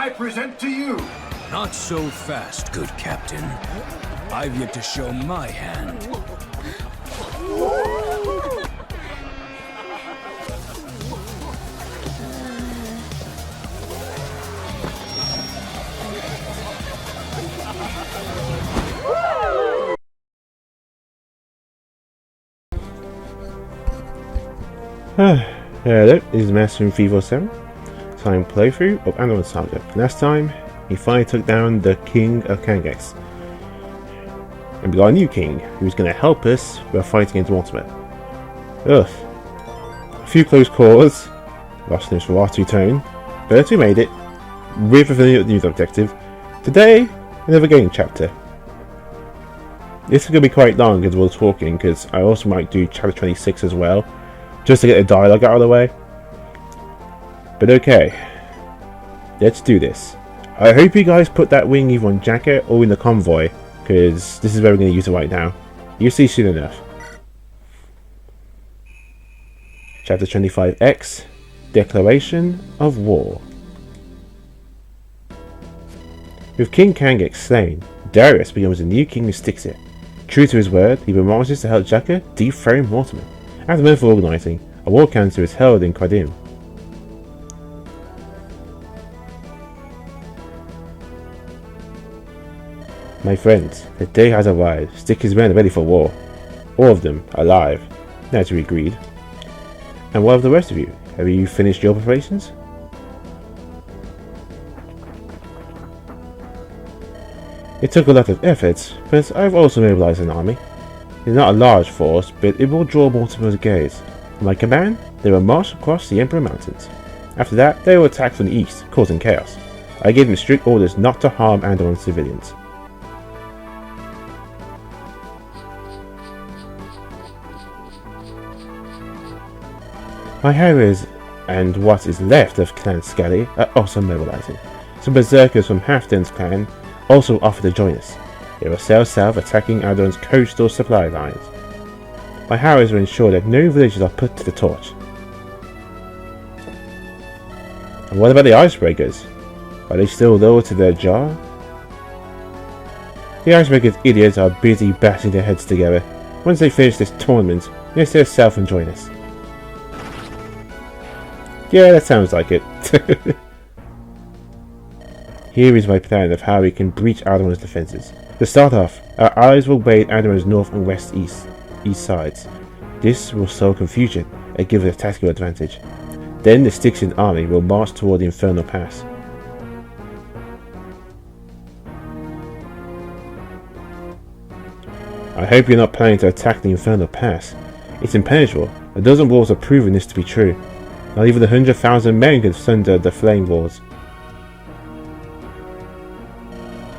I present to you. Not so fast, good captain. I've yet to show my hand. Hello, this is Master from 347. Time playthrough of Andaron Saga. Last time, he finally took down the King of Kangex. And we got a new king, who's going to help us with our fight against Ultimate. Ugh. A few close calls, lost this far too tone, but we made it, with a news objective. Today, another game chapter. This is going to be quite long as we're talking, because I also might do chapter 26 as well, just to get the dialogue out of the way. But okay, let's do this. I hope you guys put that wing either on jacket or in the convoy, because this is where we're going to use it right now. You'll see soon enough. Chapter 25X, Declaration of War. With King Kangex slain, Darius becomes a new king who sticks it. True to his word, he promises to help Jaka dethrone Mortimer. After a month of organising, a war council is held in Qadim. My friends, the day has arrived. Stick his men ready for war. All of them alive. Naturally agreed. And what of the rest of you? Have you finished your preparations? It took a lot of effort, but I've also mobilized an army. It's not a large force, but it will draw Mortimer's gaze. In my command, they will march across the Emperor Mountains. After that, they will attack from the east, causing chaos. I gave them strict orders not to harm Andaron civilians. My heroes and what is left of Clan Scally are also mobilizing. Some berserkers from Halfdan's clan also offer to join us. They will sail south, attacking Andaron's coastal supply lines. My heroes will ensure that no villages are put to the torch. And what about the icebreakers? Are they still loyal to their jar? The icebreakers idiots are busy bashing their heads together. Once they finish this tournament, they'll sail south and join us. Yeah, that sounds like it. Here is my plan of how we can breach Andaron's defences. To start off, our allies will raid Andaron's north and east sides. This will sow confusion and give us a tactical advantage. Then the Styxian army will march toward the Infernal Pass. I hope you're not planning to attack the Infernal Pass. It's impenetrable. A dozen walls have proven this to be true. Not even 100,000 men could sunder the flame walls.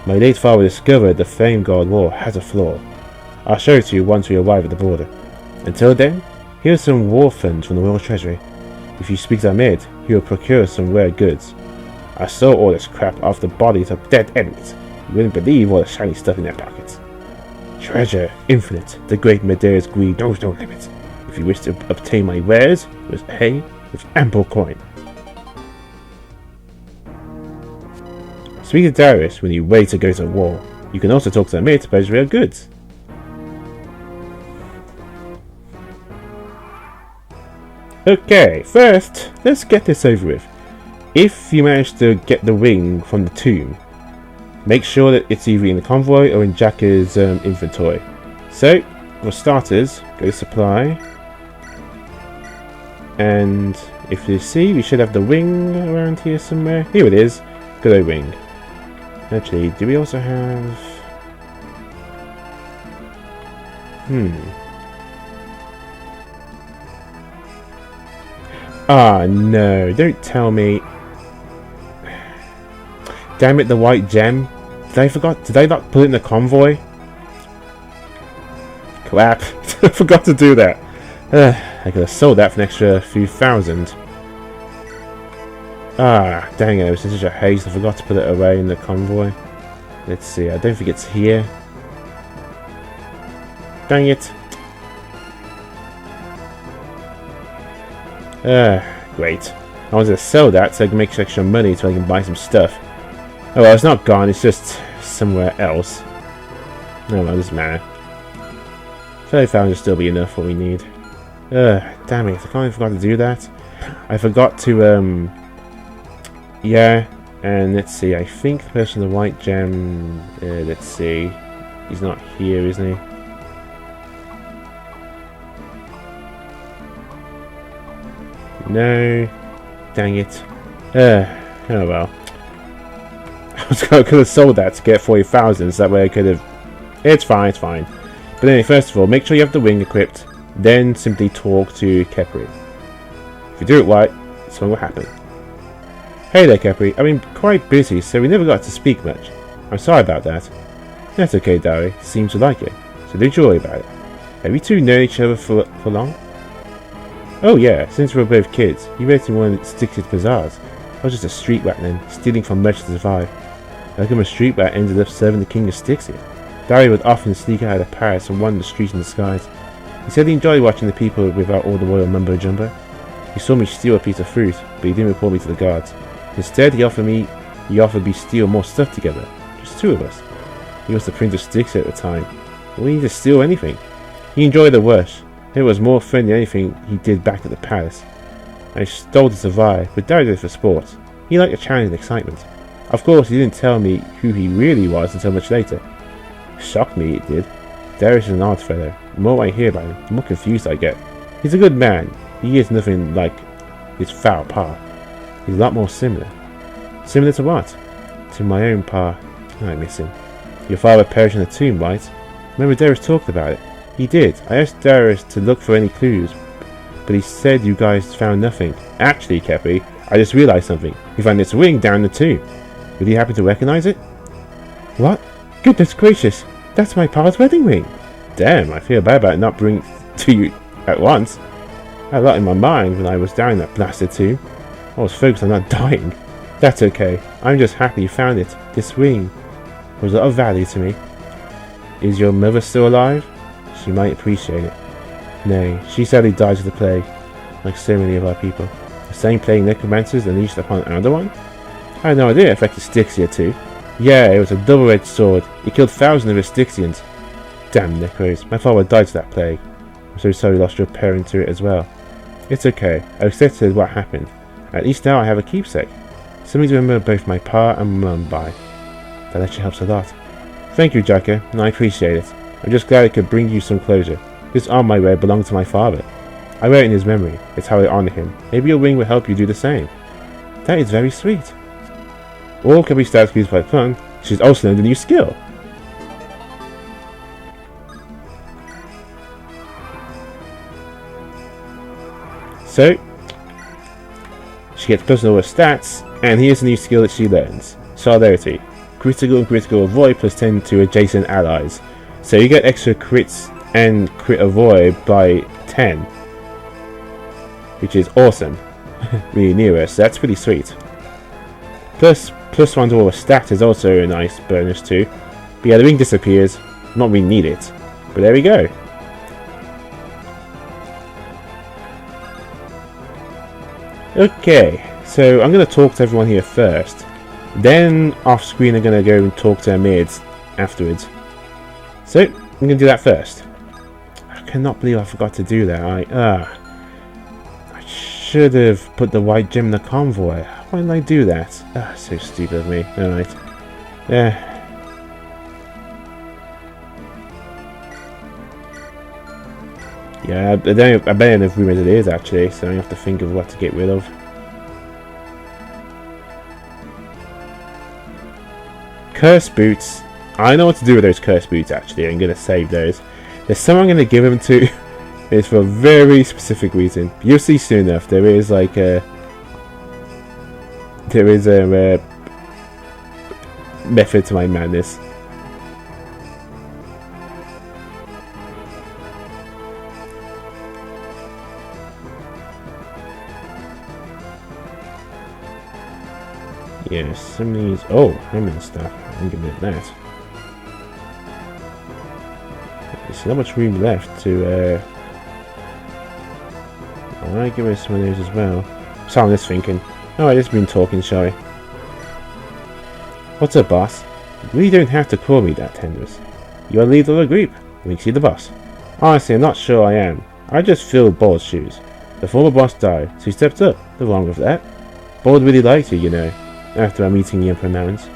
My late father discovered the Flame Guard wall has a flaw. I'll show it to you once we arrive at the border. Until then, here's some war funds from the Royal Treasury. If you speak to Ahmed, he will procure some rare goods. I saw all this crap off the bodies of dead enemies. You wouldn't believe all the shiny stuff in their pockets. Treasure infinite. The great Medeiros greed knows no limits. If you wish to obtain my wares, with ample coin. Speak to Darius when you wait to go to war. You can also talk to Ahmed to purchase rare goods. Okay, first, let's get this over with. If you manage to get the wing from the tomb, make sure that it's either in the convoy or in Jaka's inventory. So, for starters, go to supply. And if you see, we should have the wing around here somewhere. Here it is. Good old wing. Actually, do we also have... Ah, no. Don't tell me. Damn it, the white gem. Did I not put it in the convoy? Crap. I forgot to do that. I could have sold that for an extra few thousand. Ah, dang it, it was in such a haste, I forgot to put it away in the convoy. Let's see, I don't think it's here. Dang it. Great. I wanted to sell that so I can make some extra money so I can buy some stuff. Oh well, it's not gone, it's just somewhere else. No, well, it doesn't matter. 30,000 will still be enough for what we need. Damn it, I kinda forgot to do that. I forgot to, yeah, and let's see, I think the person with the white gem, let's see, he's not here, isn't he? No, dang it. Oh well. I could have sold that to get 40,000, so that way I could have... It's fine, it's fine. But anyway, first of all, make sure you have the wing equipped, then simply talk to Khepri. If you do it right, something will happen. Hey there, Khepri. I've been quite busy, so we never got to speak much. I'm sorry about that. That's okay, Dari. Seems to like it, so don't you worry about it. Have you two known each other for long? Oh yeah, since we were both kids. You worked in one of Styxian bazaars. I was just a street rat then, stealing from merchants to survive. I became a street rat, ended up serving the king of Styxia. Dari would often sneak out of Paris and wander the streets and the skies. He said he enjoyed watching the people without all the royal mumbo jumbo. He saw me steal a piece of fruit, but he didn't report me to the guards. Instead, he offered me steal more stuff together. Just two of us. He was the Prince of Styxia at the time. We didn't steal anything. He enjoyed the rush. It was more fun than anything he did back at the palace. I stole to survive, but Dari did it for sport. He liked the challenge and excitement. Of course, he didn't tell me who he really was until much later. Shocked me, it did. Darius is an odd fellow. The more I hear about him, the more confused I get. He's a good man. He is nothing like his foul pa. He's a lot more similar. Similar to what? To my own pa. I miss him. Your father perished in a tomb, right? Remember Darius talked about it? He did. I asked Darius to look for any clues, but he said you guys found nothing. Actually, Khepri, I just realized something. We found this ring down the tomb. Would you happen to recognize it? What? Goodness gracious, that's my pa's wedding ring. Damn, I feel bad about not bringing it to you at once. I had a lot in my mind when I was down in that blasted tomb. I was focused on not dying. That's okay. I'm just happy you found it. This ring was of value to me. Is your mother still alive? She might appreciate it. Nay, she sadly died of the plague, like so many of our people. The same plague necromancers unleashed upon Andaron? I had no idea it affected Styxia too. Yeah, it was a double-edged sword. It killed thousands of his Styxians. Damn necros, my father died to that plague. I'm so sorry you lost your parent to it as well. It's okay, I accepted what happened. At least now I have a keepsake. Something to remember both my pa and mum by. That actually helps a lot. Thank you, Jacka, and I appreciate it. I'm just glad I could bring you some closure. This arm I wear belonged to my father. I wear it in his memory. It's how I honor him. Maybe your ring will help you do the same. That is very sweet. All can be stats used by Plum. She's also learned a new skill. So, she gets plus on all her stats, and here's a new skill that she learns. Solidarity. Critical and critical avoid plus 10 to adjacent allies. So you get extra crits and crit avoid by 10. Which is awesome. Really near us, so that's pretty sweet. Plus 1 to all her stats is also a nice bonus too. But yeah, the ring disappears. Not really need it. But there we go. Okay, so I'm going to talk to everyone here first. Then off screen I'm going to go and talk to Ahmed afterwards. So, I'm going to do that first. I cannot believe I forgot to do that. I should have put the white gem in the convoy. Why did I do that? So stupid of me. Alright. Yeah. Yeah, I bet enough room as it is actually, so I have to think of what to get rid of. Curse boots. I know what to do with those curse boots actually. I'm going to save those. There's someone I'm going to give them to. It's for a very specific reason. You'll see soon enough. There is like a... There is a method to my madness. Yeah, some of these... Oh, hammer stuff. I'm gonna get that. There's not much room left to... I might give us some of those as well. So I'm just thinking. Alright, let's been talking, shall we? What's up, boss? You really don't have to call me that, Tenders. You're the leader of the group. Makes you the boss. Honestly, I'm not sure I am. I just filled Bald's shoes. The former boss died, so he stepped up. Nothing wrong with that. Bald really liked you know, after our meeting the Emperor Mountains.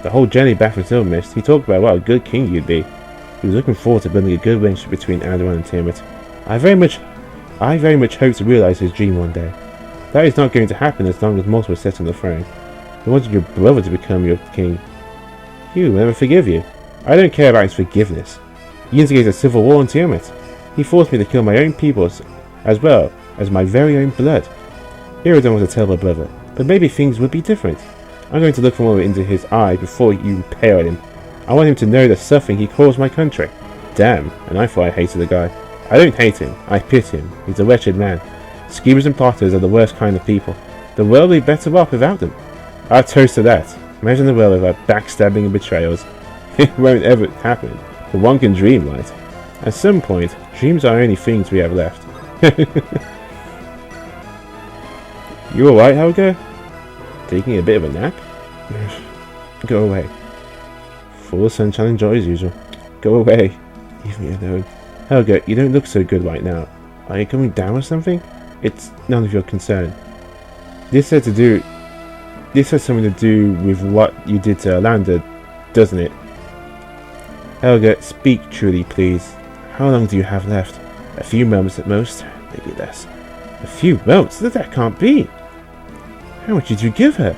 The whole journey back from Silver Mist, he talked about what a good king you'd be. He was looking forward to building a good relationship between Andaron and Tiamat. I very much hope to realize his dream one day. That is not going to happen as long as Mortal was set on the throne. He wanted your brother to become your king. He will never forgive you. I don't care about his forgiveness. He instigated a civil war in Tiamat. He forced me to kill my own people as well as my very own blood. Iridon was a terrible brother, but maybe things would be different. I'm going to look for into his eye before you impale him. I want him to know the suffering he caused my country. Damn, and I thought I hated the guy. I don't hate him, I pity him. He's a wretched man. Schemers and plotters are the worst kind of people. The world will be better off without them. I toast to that. Imagine the world without backstabbing and betrayals. It won't ever happen, but one can dream, right? At some point, dreams are the only things we have left. You alright, Helga? Taking a bit of a nap? Go away. Full of sunshine and joy as usual. Go away. Leave me alone. Helga, you don't look so good right now. Are you coming down with something? It's none of your concern. This has something to do with what you did to Orlando, doesn't it? Helga, speak truly, please. How long do you have left? A few moments at most, maybe less. A few moments? That can't be. How much did you give her?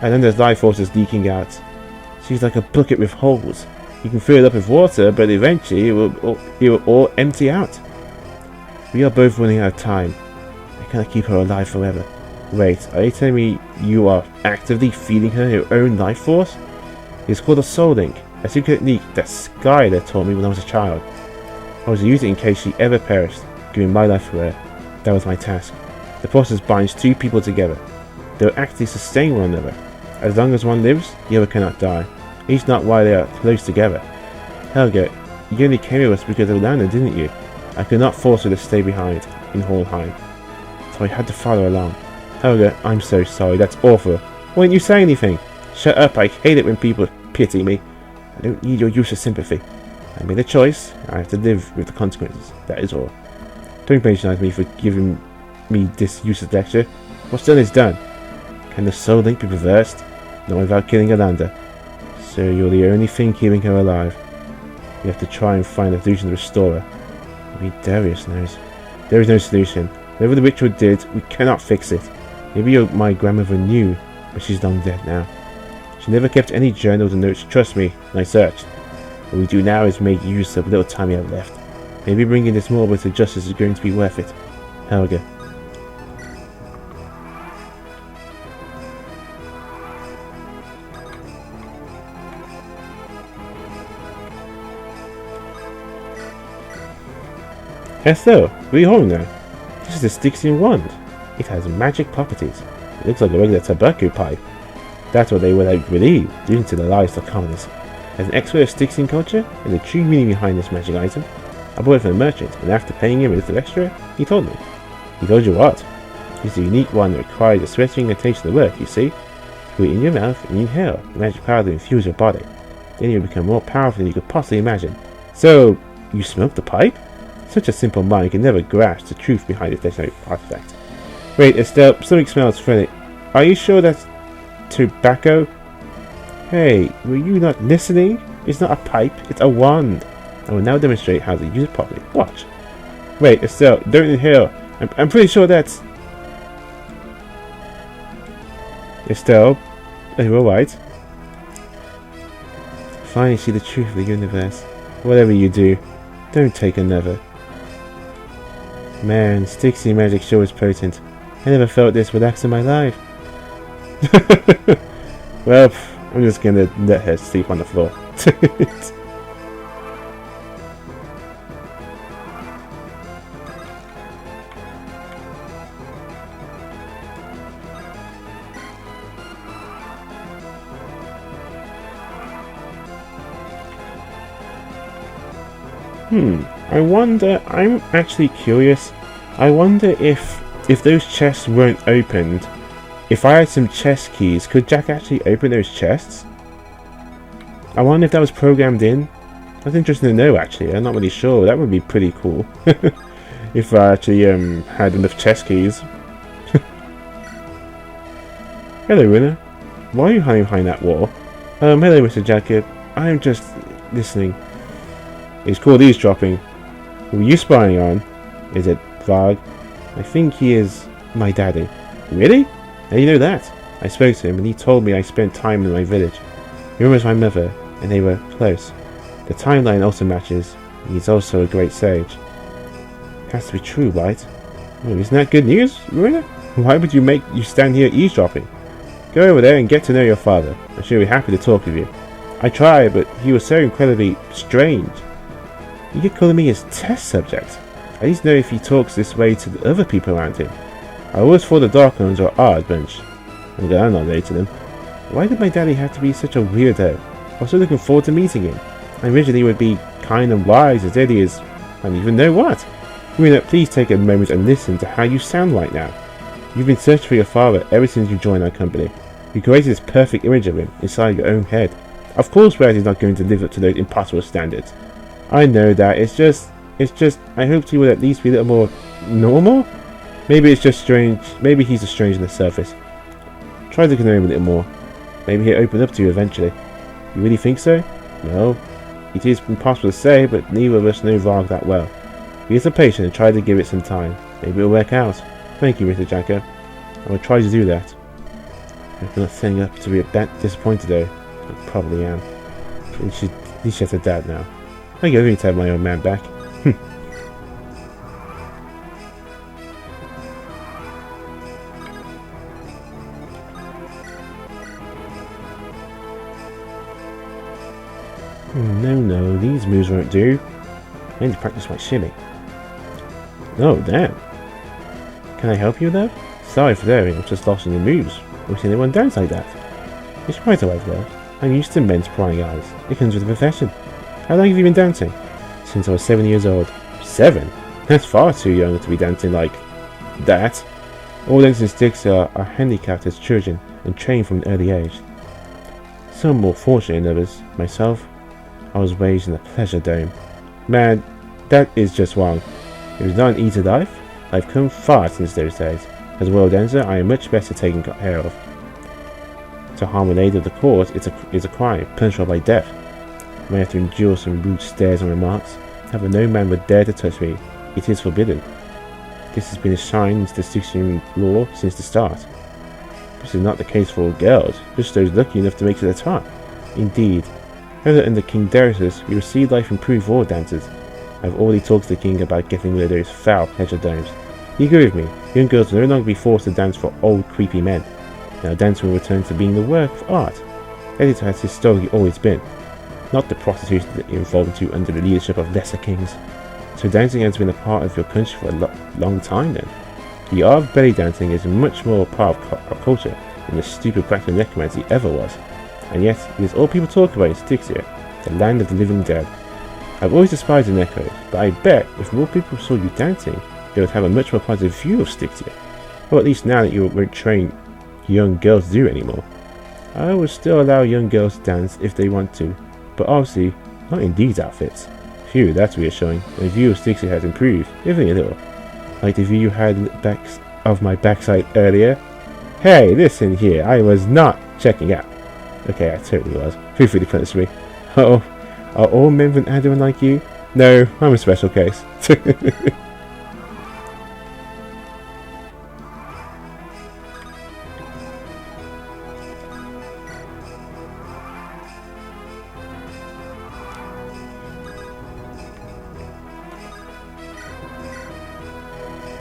Orlando's life force is leaking out. She's like a bucket with holes. You can fill it up with water, but eventually it will all empty out. We are both running out of time. I cannot keep her alive forever. Wait, are you telling me you are actively feeding her your own life force? It's called a soul link, a secret technique that Skylar taught me when I was a child. I was using it in case she ever perished, giving my life for her. That was my task. The process binds two people together. They will actively sustain one another. As long as one lives, the other cannot die. Each not why they are close together. Helga, you only came with us because of Lana, didn't you? I could not force her to stay behind in Hallheim, so I had to follow along. Helga, I'm so sorry, that's awful. Why didn't you say anything? Shut up, I hate it when people pity me. I don't need your useless sympathy. I made a choice, I have to live with the consequences, that is all. Don't patronize me for giving me this useless lecture. What's done is done. Can the soul link be reversed? Not without killing Yolanda. So you're the only thing keeping her alive. You have to try and find a solution to restore her. Maybe Darius knows. There is no solution. Whatever the ritual did, we cannot fix it. Maybe my grandmother knew, but she's long dead now. She never kept any journals or notes, trust me, and I searched. What we do now is make use of the little time we have left. Maybe bringing this Mortal to justice is going to be worth it. Helga. So, what are you holding now? This is a Styxian wand. It has magic properties. It looks like a regular tobacco pipe. That's what they would believe, due to the lies of commoners. As an expert of Styxian culture, and the true meaning behind this magic item, I bought it from a merchant, and after paying him a little extra, he told me. He told you what? It's a unique one that requires a sweating and taste of the work, you see? Put it in your mouth and you inhale the magic power to infuse your body. Then you'll become more powerful than you could possibly imagine. So, you smoked the pipe? Such a simple mind can never grasp the truth behind this legendary artifact. Wait, Estelle, something smells funny. Are you sure that's tobacco? Hey, were you not listening? It's not a pipe, it's a wand. I will now demonstrate how to use it properly. Watch. Wait, Estelle, don't inhale. I'm pretty sure that's... Estelle, are you alright? Finally see the truth of the universe. Whatever you do, don't take another. Man, Styxian magic sure is potent. I never felt this relaxed in my life. Well, I'm just gonna let her sleep on the floor. I wonder, I'm actually curious, I wonder if those chests weren't opened, if I had some chest keys, could Jack actually open those chests? I wonder if that was programmed in. That's interesting to know, actually. I'm not really sure. That would be pretty cool. If I actually had enough chess keys. Hello, Winner. Why are you hiding behind that wall? Hello, Mr. Jacob. I am just listening. It's called eavesdropping. Who are you spying on? Is it Varg? I think he is my daddy. Really? How do you know that? I spoke to him and he told me I spent time in my village. He was my mother and they were close. The timeline also matches. He's also a great sage. Has to be true, right? Oh, isn't that good news, Marina? Why would you stand here eavesdropping? Go over there and get to know your father. I'm sure he'll be happy to talk with you. I tried, but he was so incredibly strange. You could call me his test subject. I need to know if he talks this way to the other people around him. I always thought the Dark Ones were an odd bunch. I'm glad I'm not related to them. Why did my daddy have to be such a weirdo? I was so looking forward to meeting him. I originally he would be kind and wise as Eddie is. I don't even know what. Marina, please take a moment and listen to how you sound right now. You've been searching for your father ever since you joined our company. You created this perfect image of him inside your own head. Of course Brad is not going to live up to those impossible standards. I know that, it's just, I hoped he would at least be a little more normal? Maybe it's just strange, maybe he's just strange on the surface. Try to know him a little more. Maybe he'll open up to you eventually. You really think so? Well, it is impossible to say, but neither of us know Varg that well. Be so patient and try to give it some time. Maybe it'll work out. Thank you, Mr. Jacko. I will try to do that. I'm not setting up to be a bit disappointed though. I probably am. At least she has a dad now. I guess I need to have my own man back. No, these moves won't do. I need to practice my shimmy. Oh, damn. Can I help you though? Sorry for daring, I'm just lost in your moves. I've seen anyone dance like that. It's quite alright though. I'm used to men's prying eyes. It comes with the profession. How long have you been dancing? Since I was 7 years old. 7? That's far too young to be dancing like that. All dancing sticks are handicapped as children and trained from an early age. Some more fortunate than others. Myself, I was raised in a pleasure dome. Man, that is just wrong. It was not an easy life. I've come far since those days. As a world dancer, I am much better taken care of. To harm a lady of the court is a crime, punishable by death. I may have to endure some rude stares and remarks. However, no man would dare to touch me. It is forbidden. This has been enshrined into the 16th law since the start. This is not the case for all girls, just those lucky enough to make it to the top. Indeed, however, under King Darius, we received life improved for all dancers. I have already talked to the king about getting rid of those foul pleasure domes. You agree with me? Young girls will no longer be forced to dance for old creepy men. Now dancing will return to being the work of art. That is how it has historically always been. Not the prostitution that you evolved into under the leadership of lesser kings. So dancing has been a part of your country for a long time then. The art of belly dancing is much more a part of our culture than the stupid practice of necromancy ever was. And yet, it is all people talk about in Styxia, the land of the living dead. I've always despised the Necros, but I bet if more people saw you dancing, they would have a much more positive view of Styxia. Or at least now that you won't train young girls to do anything. I will still allow young girls to dance if they want to, but obviously not in these outfits. Phew, that's reassuring. My view of Styxia has improved, even a little. Like the view you had of my backside earlier. Hey, listen here, I was not checking out. Okay, I totally was. Feel free to punish me. Oh, are all men from Andaron like you? No, I'm a special case.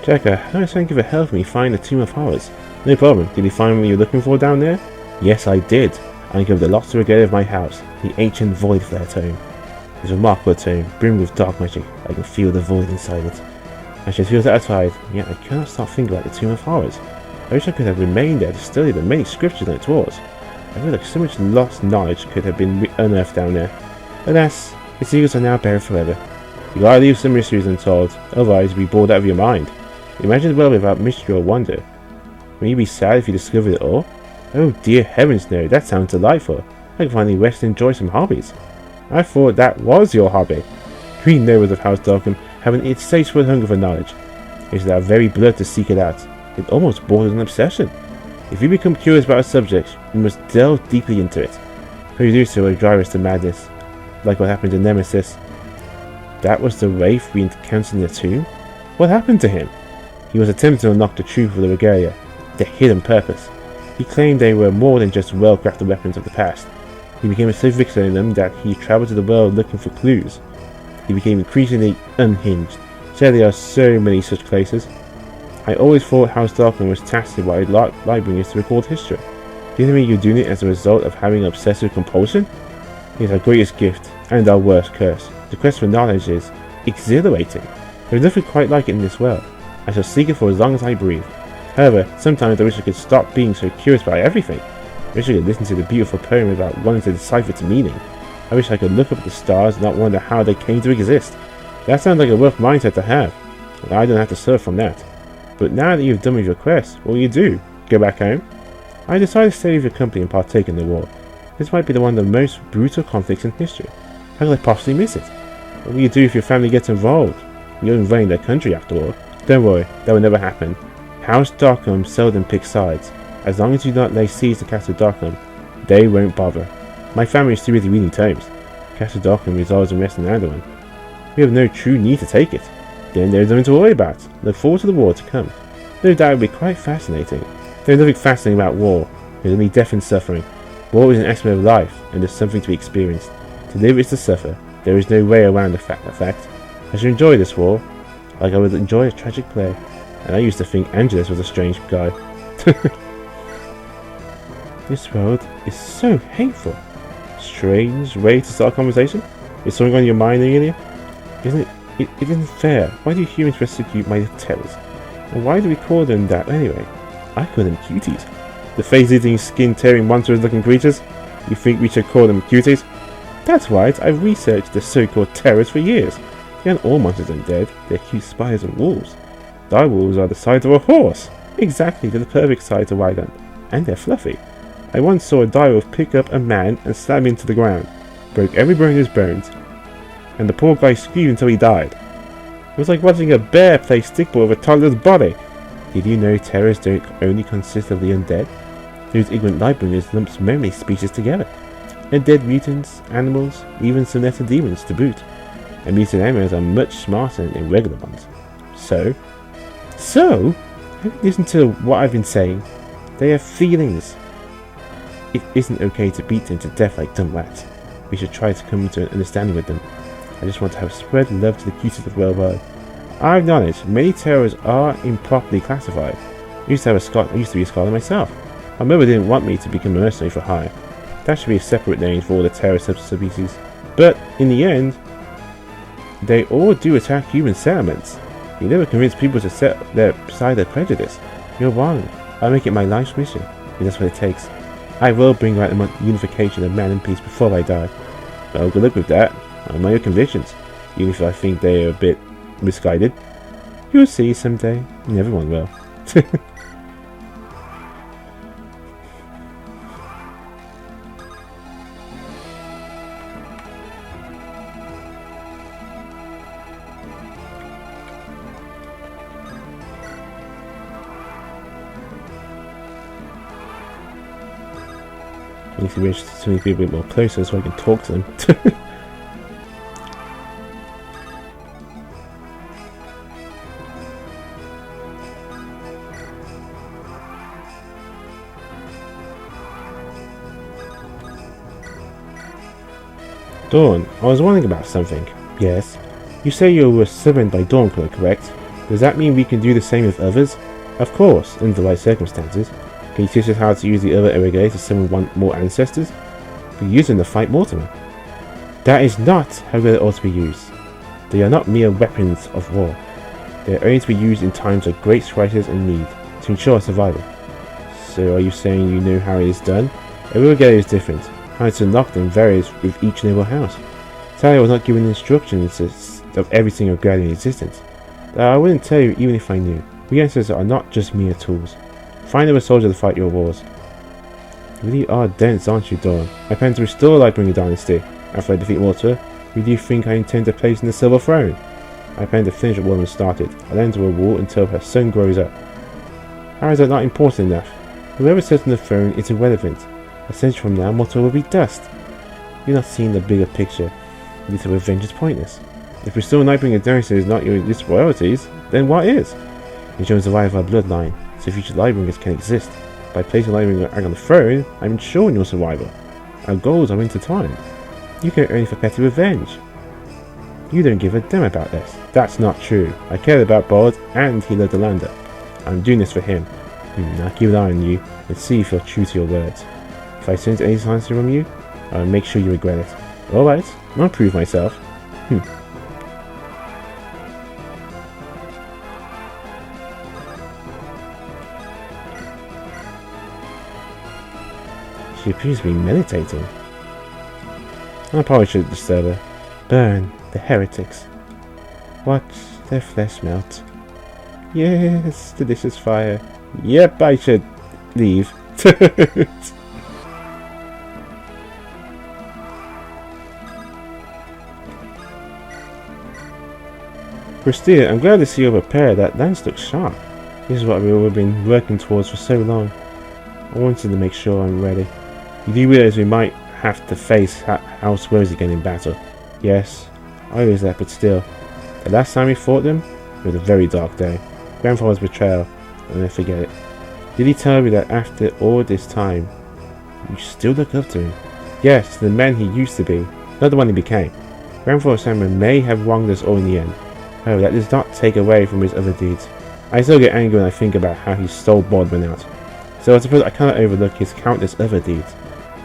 Jacka, thank you for helping me find the Tomb of Horrors. No problem. Did you find what you were looking for down there? Yes, I did. I uncovered the lost regalia of my house, the ancient Void Flare Tome. It's a remarkable tome, brimmed with dark magic. I can feel the void inside it. I should feel satisfied, yet I cannot stop thinking about the Tomb of Horrors. I wish I could have remained there to study the many scriptures on its walls. I feel like so much lost knowledge could have been unearthed down there. Alas, its secrets are now buried forever. You gotta leave some mysteries untold, otherwise you'll be bored out of your mind. Imagine the world without mystery or wonder. Will you be sad if you discovered it all? Oh dear heavens no, that sounds delightful. I can finally rest and enjoy some hobbies. I thought that was your hobby. Green nobles of House Darkham have an insatiable hunger for knowledge. It is our very blood to seek it out. It almost borders on obsession. If you become curious about a subject, you must delve deeply into it. If you do so, it will drive us to madness, like what happened to Nemesis. That was the wraith we encountered in the tomb? What happened to him? He was attempting to unlock the truth of the regalia, their hidden purpose. He claimed they were more than just well-crafted weapons of the past. He became so fixated in them that he travelled to the world looking for clues. He became increasingly unhinged. Sadly, there are so many such cases. I always thought House Darkman was tasked by librarians to record history. Do you think you're doing it as a result of having an obsessive compulsion? It is our greatest gift, and our worst curse. The quest for knowledge is exhilarating. There is nothing quite like it in this world. I shall seek it for as long as I breathe. However, sometimes I wish I could stop being so curious about everything. I wish I could listen to the beautiful poem without wanting to decipher its meaning. I wish I could look up at the stars and not wonder how they came to exist. That sounds like a rough mindset to have. Well, I don't have to suffer from that. But now that you've done with your quest, what will you do? Go back home? I decided to stay with your company and partake in the war. This might be one of the most brutal conflicts in history. How could I possibly miss it? What will you do if your family gets involved? You're invading their country after all. Don't worry, that will never happen. House Darkham seldom picks sides. As long as you do not lay siege to Castle Darkham, they won't bother. My family is too busy reading tomes. Castle Darkham resides and rests in Andaron. We have no true need to take it. Then there is nothing to worry about. Look forward to the war to come. No doubt it will be quite fascinating. There is nothing fascinating about war. There is only death and suffering. War is an aspect of life, and there's something to be experienced. To live is to suffer. There is no way around the fact. I should enjoy this war, like I would enjoy a tragic play. And I used to think Angelus was a strange guy. This world is so hateful. Strange way to start a conversation? Is something on your mind, Amelia? Isn't it isn't fair. Why do humans persecute my terrors? And why do we call them that anyway? I call them cuties. The face-eating, skin-tearing, monstrous-looking creatures? You think we should call them cuties? That's right, I've researched the so-called terrors for years. They aren't all monsters undead, they're cute spiders and wolves. Dire wolves are the size of a horse. Exactly, they're the perfect size to ride on. And they're fluffy. I once saw a dire wolf pick up a man and slam him into the ground. Broke every bone in his bones. And the poor guy screamed until he died. It was like watching a bear play stickball with a toddler's body. Did you know terrors don't only consist of the undead? Those ignorant lightbringers lumps many species together. Undead mutants, animals, even some lesser demons to boot. And mutant animals are much smarter than regular ones. So, listen to what I've been saying. They have feelings. It isn't okay to beat them to death like dumb rats. We should try to come to an understanding with them. I just want to have spread love to the cuties of the worldwide. I acknowledge many terrors are improperly classified. I used to be a scholar myself. My mother didn't want me to become a mercenary for hire. That should be a separate name for all the terror subspecies. But in the end, they all do attack human settlements. You never convince people to set aside their prejudice. You're wrong. I'll make it my life's mission, if that's what it takes. I will bring about the unification of man and peace before I die. Well, good luck with that. I know your convictions, even if I think they are a bit misguided. You'll see someday, and everyone will. I need to reach to be a bit more closer so I can talk to them. Dawn, I was wondering about something. Yes. You say you were summoned by Dawncolor, correct? Does that mean we can do the same with others? Of course, under the right circumstances. Can you teach us how to use the other irrigators to summon more ancestors? We use them to fight Mortimer. That is not how they ought to be used. They are not mere weapons of war. They are only to be used in times of great crisis and need, to ensure our survival. So are you saying you know how it is done? Every irrigator is different. How to unlock them varies with each noble house. Sadly, I was not given instructions of every single grade in existence. I wouldn't tell you even if I knew. The ancestors are not just mere tools. Find a soldier to fight your wars. You really are dense, aren't you, Dawn? I plan to restore Lightbringer Dynasty. After I defeat Water, who do you think I intend to place in the Silver Throne? I plan to finish what Woman started. I'll enter a war until her son grows up. How is that not important enough? Whoever sits on the throne is irrelevant. A century from now, Motto will be dust. You're not seeing the bigger picture. Little revenge is pointless. If restoring Lightbringer Dynasty is not your list of priorities, then what is? Ensuring the survival of our bloodline, so future Lightbringers can exist. By placing Lightbringer on the throne, I'm ensuring your survival. Our goals are intertwined. You care only for petty revenge. You don't give a damn about this. That's not true. I care about Bod, and he loved the lander. I'm doing this for him. I'll keep an eye on you, and see if you're true to your words. If I sense any signs from you, I'll make sure you regret it. Alright, I'll prove myself. She appears to be meditating. I probably should disturb her. Burn the heretics. Watch their flesh melt. Yes, delicious fire. Yep, I should leave. Christina, I'm glad to see you prepared. That lance looks sharp. This is what we've been working towards for so long. I wanted to make sure I'm ready. You do realize we might have to face House Rose again in battle? Yes, I realize that, but still. The last time we fought them, it was a very dark day. Grandfather's betrayal, I'll never forget it. Did he tell me that after all this time, you still look up to him? Yes, the man he used to be, not the one he became. Grandfather Samuel may have wronged us all in the end. However, that does not take away from his other deeds. I still get angry when I think about how he stole Bodman out. So I suppose I cannot overlook his countless other deeds.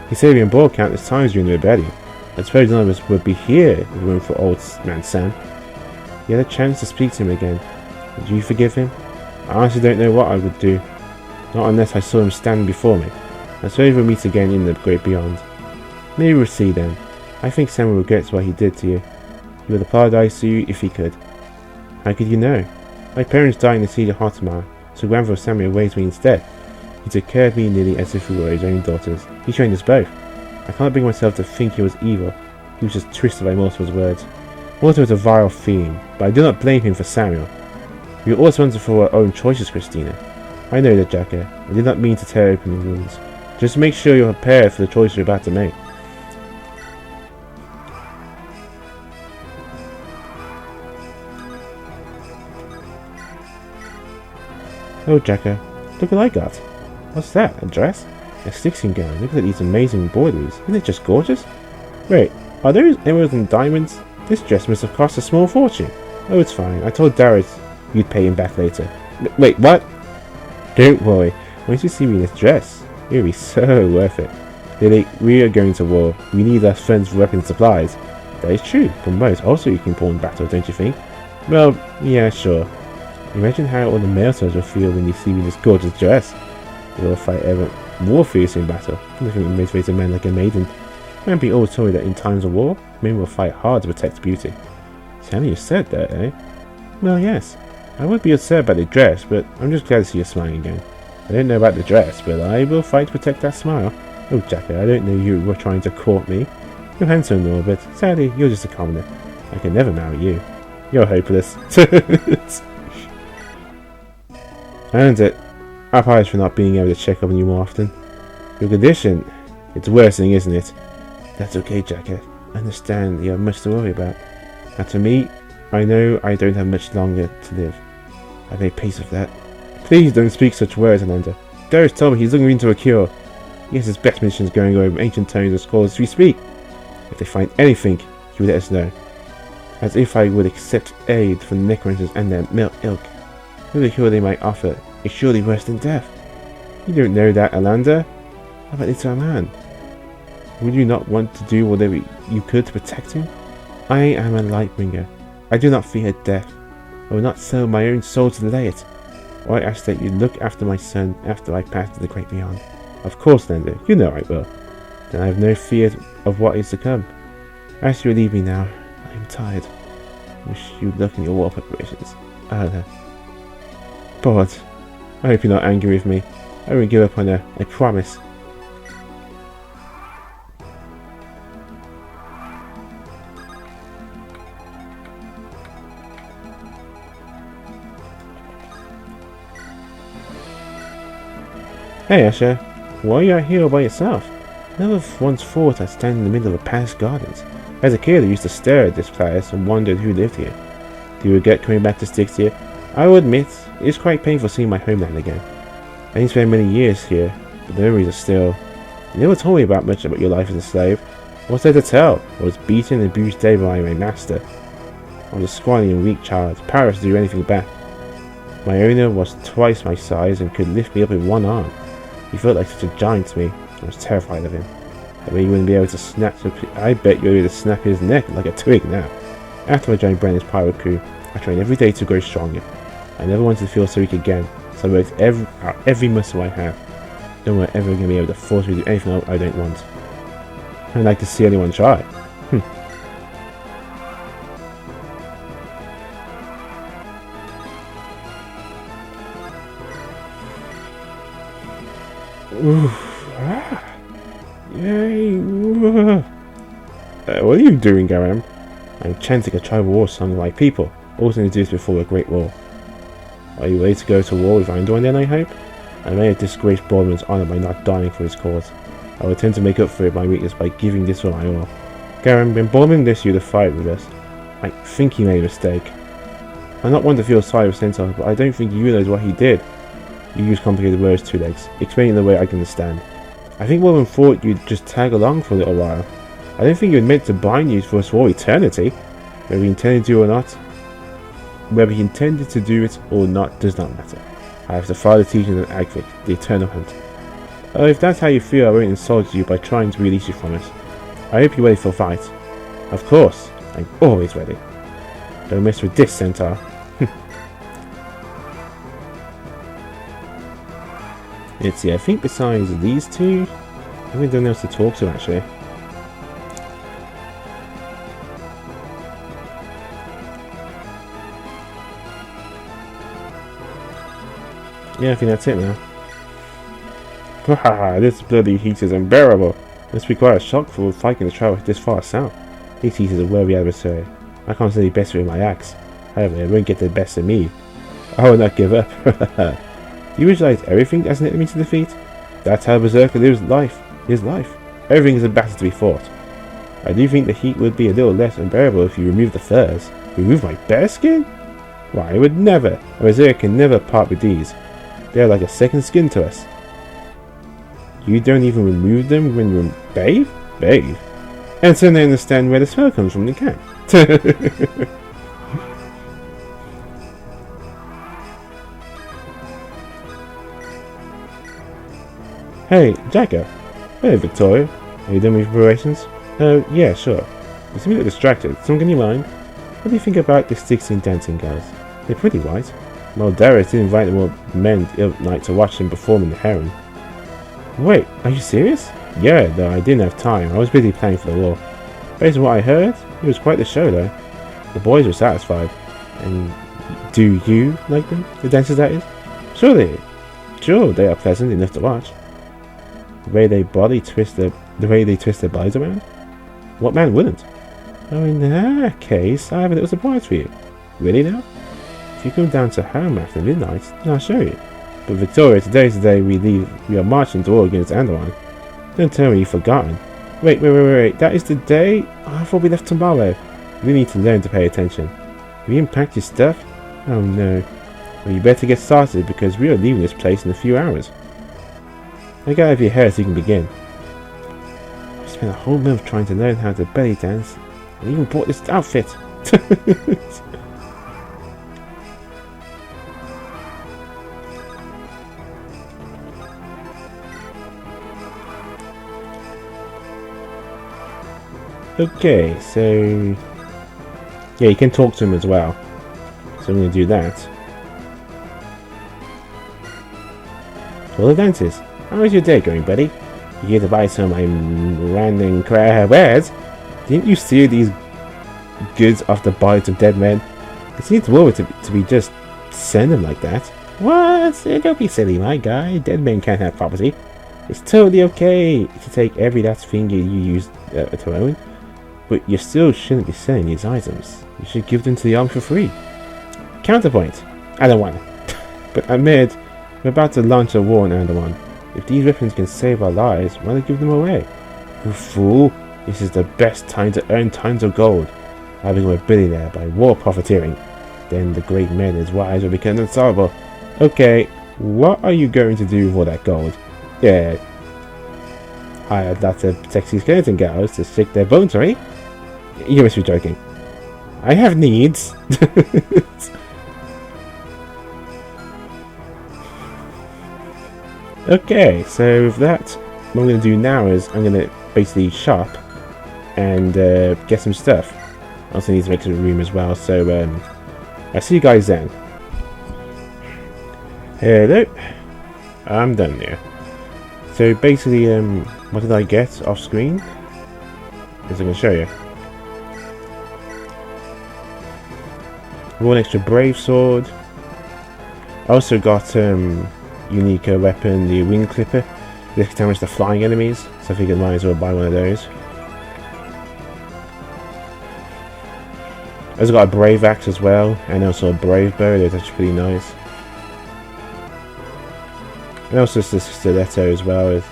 He saved me on board countless times during the rebellion. I suppose none of us would be here if it weren't for old man Sam. You had a chance to speak to him again. Would you forgive him? I honestly don't know what I would do. Not unless I saw him standing before me. I suppose we'll meet again in the great beyond. Maybe we'll see then. I think Sam regrets what he did to you. He would apologize to you if he could. How could you know? My parents died in the siege of Hotmar, so Grandfather Samuel raised me instead. He took care of me nearly as if we were his own daughters. He trained us both. I can't bring myself to think he was evil. He was just twisted by Mortimer's words. Mortimer was a vile fiend, but I do not blame him for Samuel. We were all responsible for our own choices, Christina. I know that, Jacka. I did not mean to tear open the wounds. Just make sure you're prepared for the choice you're about to make. Oh, Jacka, look what I got. What's that, a dress? A 16-gown. Look at these amazing embroideries. Isn't it just gorgeous? Wait, are those emeralds and diamonds? This dress must have cost a small fortune. Oh, it's fine. I told Darius you'd pay him back later. Wait, what? Don't worry. Once you see me in this dress, it'll be so worth it. Lily, we are going to war. We need our funds for weapons and supplies. That is true. For most, also you can pawn in battle, don't you think? Well, yeah, sure. Imagine how all the male soldiers will feel when you see me in this gorgeous dress. They will fight ever more fiercely in battle. Nothing that motivates a man like a maiden. I've been always told that in times of war, men will fight hard to protect beauty. Sammy, you said that, eh? Well, yes. I would be upset about the dress, but I'm just glad to see you smiling again. I don't know about the dress, but I will fight to protect that smile. Oh, Jacka, I don't know you were trying to court me. You're handsome and all, but sadly, you're just a commoner. I can never marry you. You're hopeless. And I apologize for not being able to check up on you more often. Your condition, it's worsening, isn't it? That's okay, Jacka. I understand you have much to worry about. And to me, I know I don't have much longer to live. I've made peace with that. Please don't speak such words, Ananda. Darius told me he's looking into a cure. He has his best missions going over ancient tomes and scrolls as we speak. If they find anything, he will let us know. As if I would accept aid from the necromancers and their milk ilk. The cure they might offer is surely worse than death. You don't know that, Alanda. How about this man? Would you not want to do whatever you could to protect him? I am a Lightbringer. I do not fear death. I will not sell my own soul to delay it. I ask that you look after my son after I pass to the great beyond. Of course, Lando, you know I will. Then I have no fear of what is to come. As you leave me now, I am tired. Wish you luck in your war preparations. Anna. Bod, I hope you're not angry with me. I won't give up on her, I promise. Hey Asher, why are you out here all by yourself? Never once thought I'd stand in the middle of a palace gardens. As a kid I used to stare at this place and wondered who lived here. Do you regret coming back to Styx here? I will admit, it's quite painful seeing my homeland again. I didn't spend many years here, but the memories are still... You never told me about much about your life as a slave. What's there to tell? I was beaten and abused daily by my master. I was a scrawny and weak child, powerless to do anything back. My owner was twice my size and could lift me up with one arm. He felt like such a giant to me. I was terrified of him. I bet you wouldn't be able to snap his neck like a twig now. After I joined Brennan's pirate crew, I trained every day to grow stronger. I never wanted to feel so weak again, so I worked every muscle I have. No one ever going to be able to force me to do anything I don't want. I'd like to see anyone try. Yay! What are you doing, Garam? I'm chanting a tribal war song of my people, also introduced before a great war. Are you ready to go to war with Andaron then, I hope? I may have disgraced Boardman's honour by not dying for his cause. I will attempt to make up for it my weakness by giving this all my all. Garam, when Boardman lifts you to fight with us, I think he made a mistake. I'm not one to feel sorry for Centaur, but I don't think you realize what he did. You use complicated words, Two Legs. Explain it in the way I can understand. I think Boardman thought you'd just tag along for a little while. I don't think he was meant to bind you for all eternity. Whether he intended to do or not, whether he intended to do it or not does not matter. I have to follow the teachings of Agvik, the Eternal Hunt. If that's how you feel, I won't insult you by trying to release you from it. I hope you're ready for a fight. Of course, I'm always ready. Don't mess with this, Centaur. Let's see, I think besides these two, I haven't done else to talk to actually. Yeah, I think that's it now. Haha, this bloody heat is unbearable. Must be quite a shock for fighting to travel this far south. These heaters are a worthy adversary. I can't say best with my axe. However, it won't get the best of me. I will not give up. Do you visualize everything as an enemy to defeat? That's how Berserker lives life. His life. Everything is a battle to be fought. I do think the heat would be a little less unbearable if you remove the furs. Remove my bear skin? Why, I would never. A Berserker can never part with these. They are like a second skin to us. You don't even remove them when you bathe? Bathe? And so they understand where the smell comes from in the camp. Hey, Jacko. Hey, Victoria. Are you done with preparations? Oh, yeah, sure. You seem a bit distracted. Something in your mind? What do you think about the 16 dancing girls? They're pretty, right? Well, Darius did invite them all men the other night to watch him perform in the harem. Wait, are you serious? Yeah, though I didn't have time. I was busy planning for the war. Based on what I heard, it was quite the show, though. The boys were satisfied. And do you like them? The dancers, that is? Sure, they are pleasant enough to watch. The way they twist their bodies around? What man wouldn't? Oh, in that case, I have a little surprise for you. Really now? If you come down to home after midnight, then I'll show you. But Victoria, today's the day we are marching to war against Andaron. Don't tell me you've forgotten. Wait, that is the day? Oh, I thought we left tomorrow. You need to learn to pay attention. Have you unpacked your stuff? Oh no. Well, you better get started because we are leaving this place in a few hours. Now get out of your hair so you can begin. I spent a whole month trying to learn how to belly dance, and even bought this outfit. Okay, so yeah, you can talk to him as well. So I'm going to do that. All the dances. How is your day going, buddy? You here to buy some of my random wares? Didn't you steal these goods off the bodies of dead men? It seems worth to be just send them like that. What? Don't be silly, my guy. Dead men can't have property. It's totally okay to take every last thing you use to own. But you still shouldn't be selling these items. You should give them to the army for free. Counterpoint. I don't want it. But Ahmed, we're about to launch a war on Andaron. If these weapons can save our lives, why not give them away? You fool! This is the best time to earn tons of gold. I become a billionaire by war profiteering. Then the great man and his wives will become unsolvable. Okay, what are you going to do with all that gold? Yeah. Hire lots of sexy skeleton girls to shake their bones, right? You must be joking. I have needs. Okay, so with that, what I'm going to do now is I'm going to basically shop and get some stuff. I also need to make some room as well, so I'll see you guys then. Hello, I'm done there. So basically, what did I get off screen? As I'm going to show you. One extra brave sword. I also got unique weapon, the wing clipper. This can damage the flying enemies, so I figured I might as well buy one of those. I also got a brave axe as well, and also a brave bow. That's actually pretty nice. And also the stiletto as well is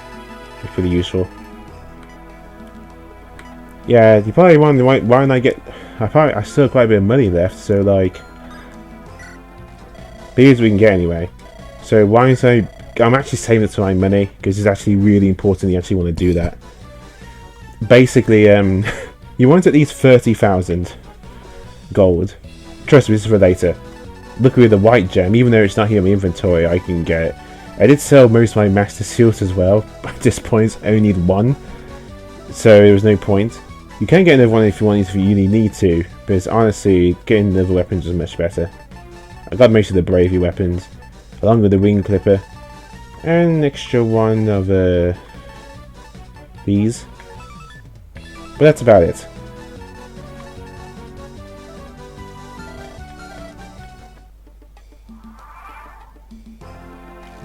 pretty useful. Yeah, you probably wonder why don't I get... I still have quite a bit of money left, so like... Here's what we can get anyway. So why is I'm actually saving it to my money, because it's actually really important you actually want to do that. Basically, you want at least 30,000 gold. Trust me, this is for later. Look with the white gem, even though it's not here in my inventory, I can get it. I did sell most of my master seals as well, but at this point I only need one, so there was no point. You can get another one if you want, if you really need to, but honestly, getting another weapons is much better. I got most of the bravery weapons, along with the wing clipper, and an extra one of these. But that's about it.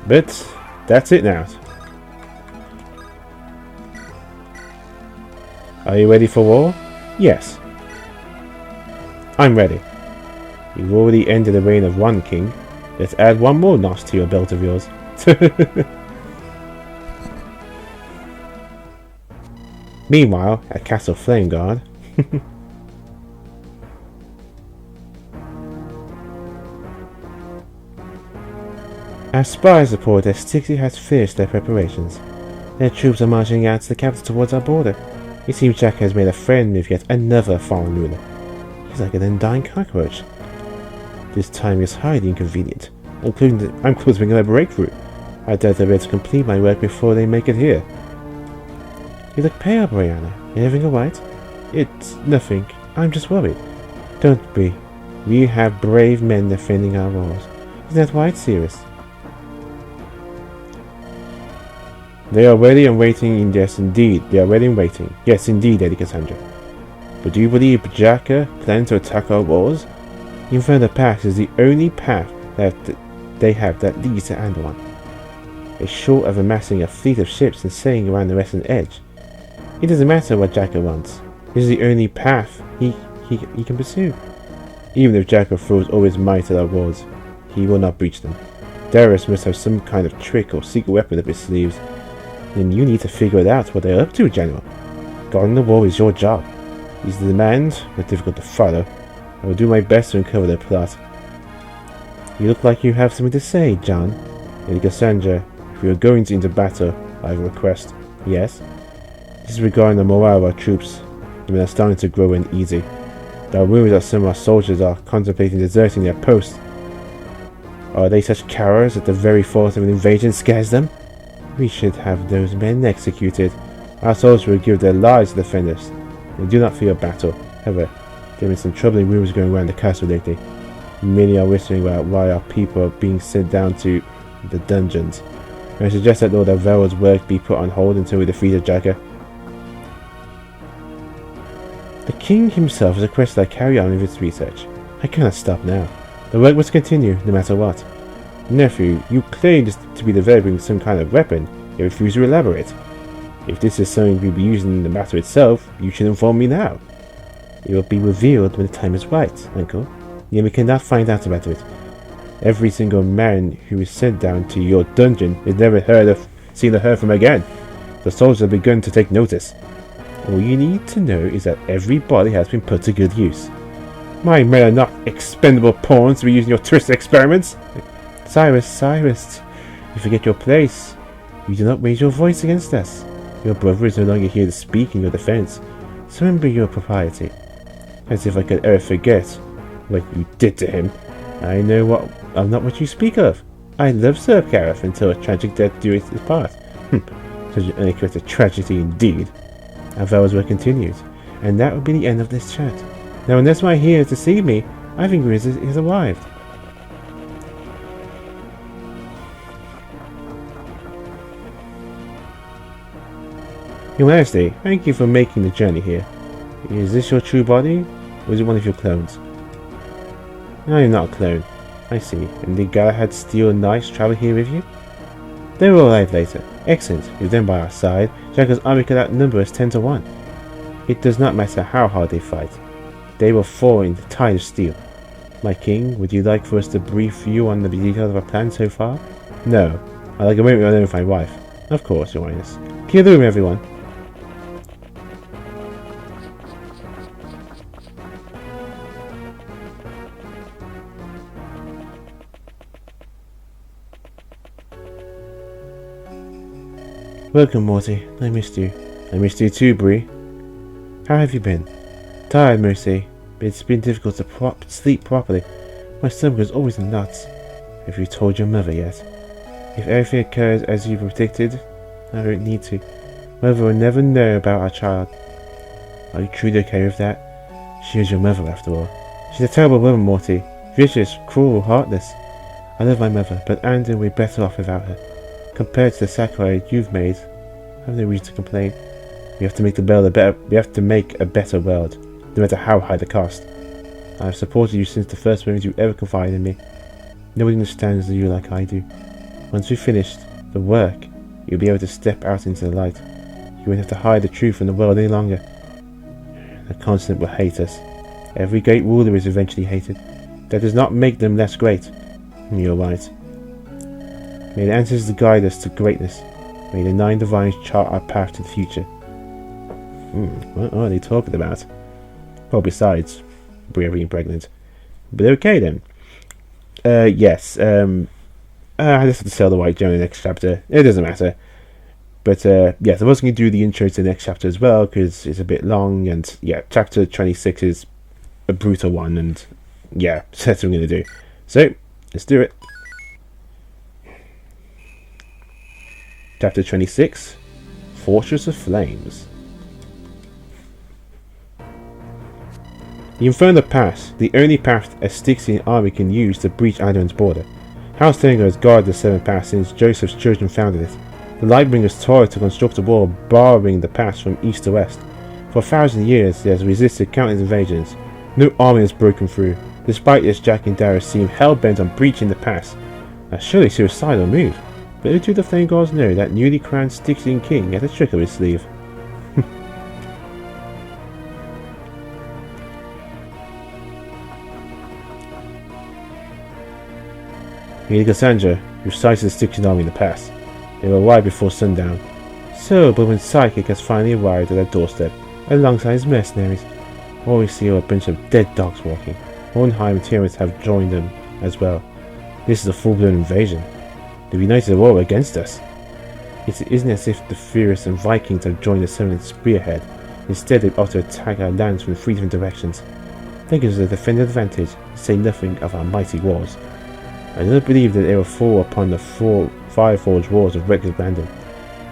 But that's it now. Are you ready for war? Yes. I'm ready. You've already ended the reign of one king. Let's add one more notch to your belt of yours. Meanwhile, at Castle Flameguard. Our spies report that Styxy has finished their preparations. Their troops are marching out to the capital towards our border. It seems Jack has made a friend with yet another fallen ruler. He's like an undying cockroach. This time is highly inconvenient. I'm close to making a breakthrough. I doubt they'll be able to complete my work before they make it here. You look pale, Brianna. Everything alright? It's nothing. I'm just worried. Don't be. We have brave men defending our walls. Is that right, Sirius? They are ready and waiting, yes indeed. They are ready and waiting. Yes indeed, Lady Cassandra. But do you believe Jaka plans to attack our walls? Inferno Pass is the only path that they have that leads to Andaron. It's short of amassing a fleet of ships and sailing around the western edge. It doesn't matter what Jaka wants. This is the only path he can pursue. Even if Jaka throws all his might at our walls, he will not breach them. Darius must have some kind of trick or secret weapon up his sleeves. Then you need to figure it out what they're up to, General. Guarding the wall is your job. These demands are difficult to follow. I will do my best to uncover their plot. You look like you have something to say, John. Lady Cassandra, if we are going into battle, I have a request. Yes? This is regarding the morale of our troops. The men are starting to grow uneasy. There are rumors that some of our soldiers are contemplating deserting their post. Are they such cowards that the very thought of an invasion scares them? We should have those men executed. Our soldiers will give their lives to defend us. They do not fear battle. However, there have been some troubling rumors going around the castle lately. Many are whispering about why our people are being sent down to the dungeons. I suggest that Lord Alvaro's work be put on hold until we defeat Jaka. The king himself has requested I carry on with its research. I cannot stop now. The work must continue, no matter what. Nephew, you claim to be developing some kind of weapon, yet refuse to elaborate. If this is something we'll be using in the matter itself, you should inform me now. It will be revealed when the time is right, Uncle. Yet we cannot find out about it. Every single man who is sent down to your dungeon is never heard of seen or heard from again. The soldiers have begun to take notice. All you need to know is that every body has been put to good use. My men are not expendable pawns to be using your twisted experiments. Cyrus, you forget your place. You do not raise your voice against us. Your brother is no longer here to speak in your defense, so remember your propriety. As if I could ever forget what you did to him. I'm not what you speak of. I love Sir Gareth until a tragic death do its part. Such an unexpected tragedy indeed. Our vows were continued, and that would be the end of this chat. Now, unless my here to see me, I think Riz is arrived. Your Majesty, thank you for making the journey here. Is this your true body, or is it one of your clones? I am not a clone. I see. And did Galahad Steel Knights travel here with you? They will arrive later. Excellent. With them by our side, Jacka's army could outnumber us 10 to 1. It does not matter how hard they fight. They will fall in the tide of steel. My king, would you like for us to brief you on the details of our plan so far? No. I'd like a moment alone with my wife. Of course, Your Highness. Clear the room, everyone. Welcome, Morty. I missed you. I missed you too, Bree. How have you been? Tired, Mercy. It's been difficult to sleep properly. My stomach is always in knots. Have you told your mother yet? If everything occurs as you predicted, I don't need to. Mother will never know about our child. Are you truly okay with that? She is your mother, after all. She's a terrible woman, Morty. Vicious, cruel, heartless. I love my mother, but Andaron will be better off without her. Compared to the sacrifice you've made, I have no reason to complain. We have to make a better world, no matter how high the cost. I have supported you since the first moment you ever confided in me. Nobody understands you like I do. Once we've finished the work, you'll be able to step out into the light. You won't have to hide the truth from the world any longer. The continent will hate us. Every great ruler is eventually hated. That does not make them less great. You're right. May the ancestors guide us to greatness. May the 9 divines chart our path to the future. What are they talking about? Well, besides Bria being pregnant. But okay then. Yes. I just have to sell the white gem in the next chapter. It doesn't matter. But yes, I was going to do the intro to the next chapter as well because it's a bit long. And yeah, chapter 26 is a brutal one. And yeah, that's what I'm going to do. So, let's do it. Chapter 26, Fortress of Flames. The Inferno Pass, the only path a Styxian army can use to breach Andaron's border. House Tenger has guarded the Seven Pass since Joseph's children founded it. The Lightbringers toiled to construct a wall barring the pass from east to west. For 1,000 years, it has resisted countless invasions. No army has broken through. Despite this, Jack and Darius seem hell-bent on breaching the pass. A surely suicidal move. But little do the Flame Gods know that newly crowned Styxian king had a trick up his sleeve. Meet Cassandra, who sighted the Styxian army in the past. They will arrive before sundown. So, but when Psychic has finally arrived at their doorstep, alongside his mercenaries, all we see are a bunch of dead dogs walking. Ornheim and Tyrants have joined them as well. This is a full-blown invasion. They've united war against us. It isn't as if the Furious and Vikings have joined the Seven spearhead. Instead, they've opted to attack our lands from 3 different directions. That gives us a defended advantage, to say nothing of our mighty wars. I do not believe that they will fall upon the fire-forged walls of reckless abandon.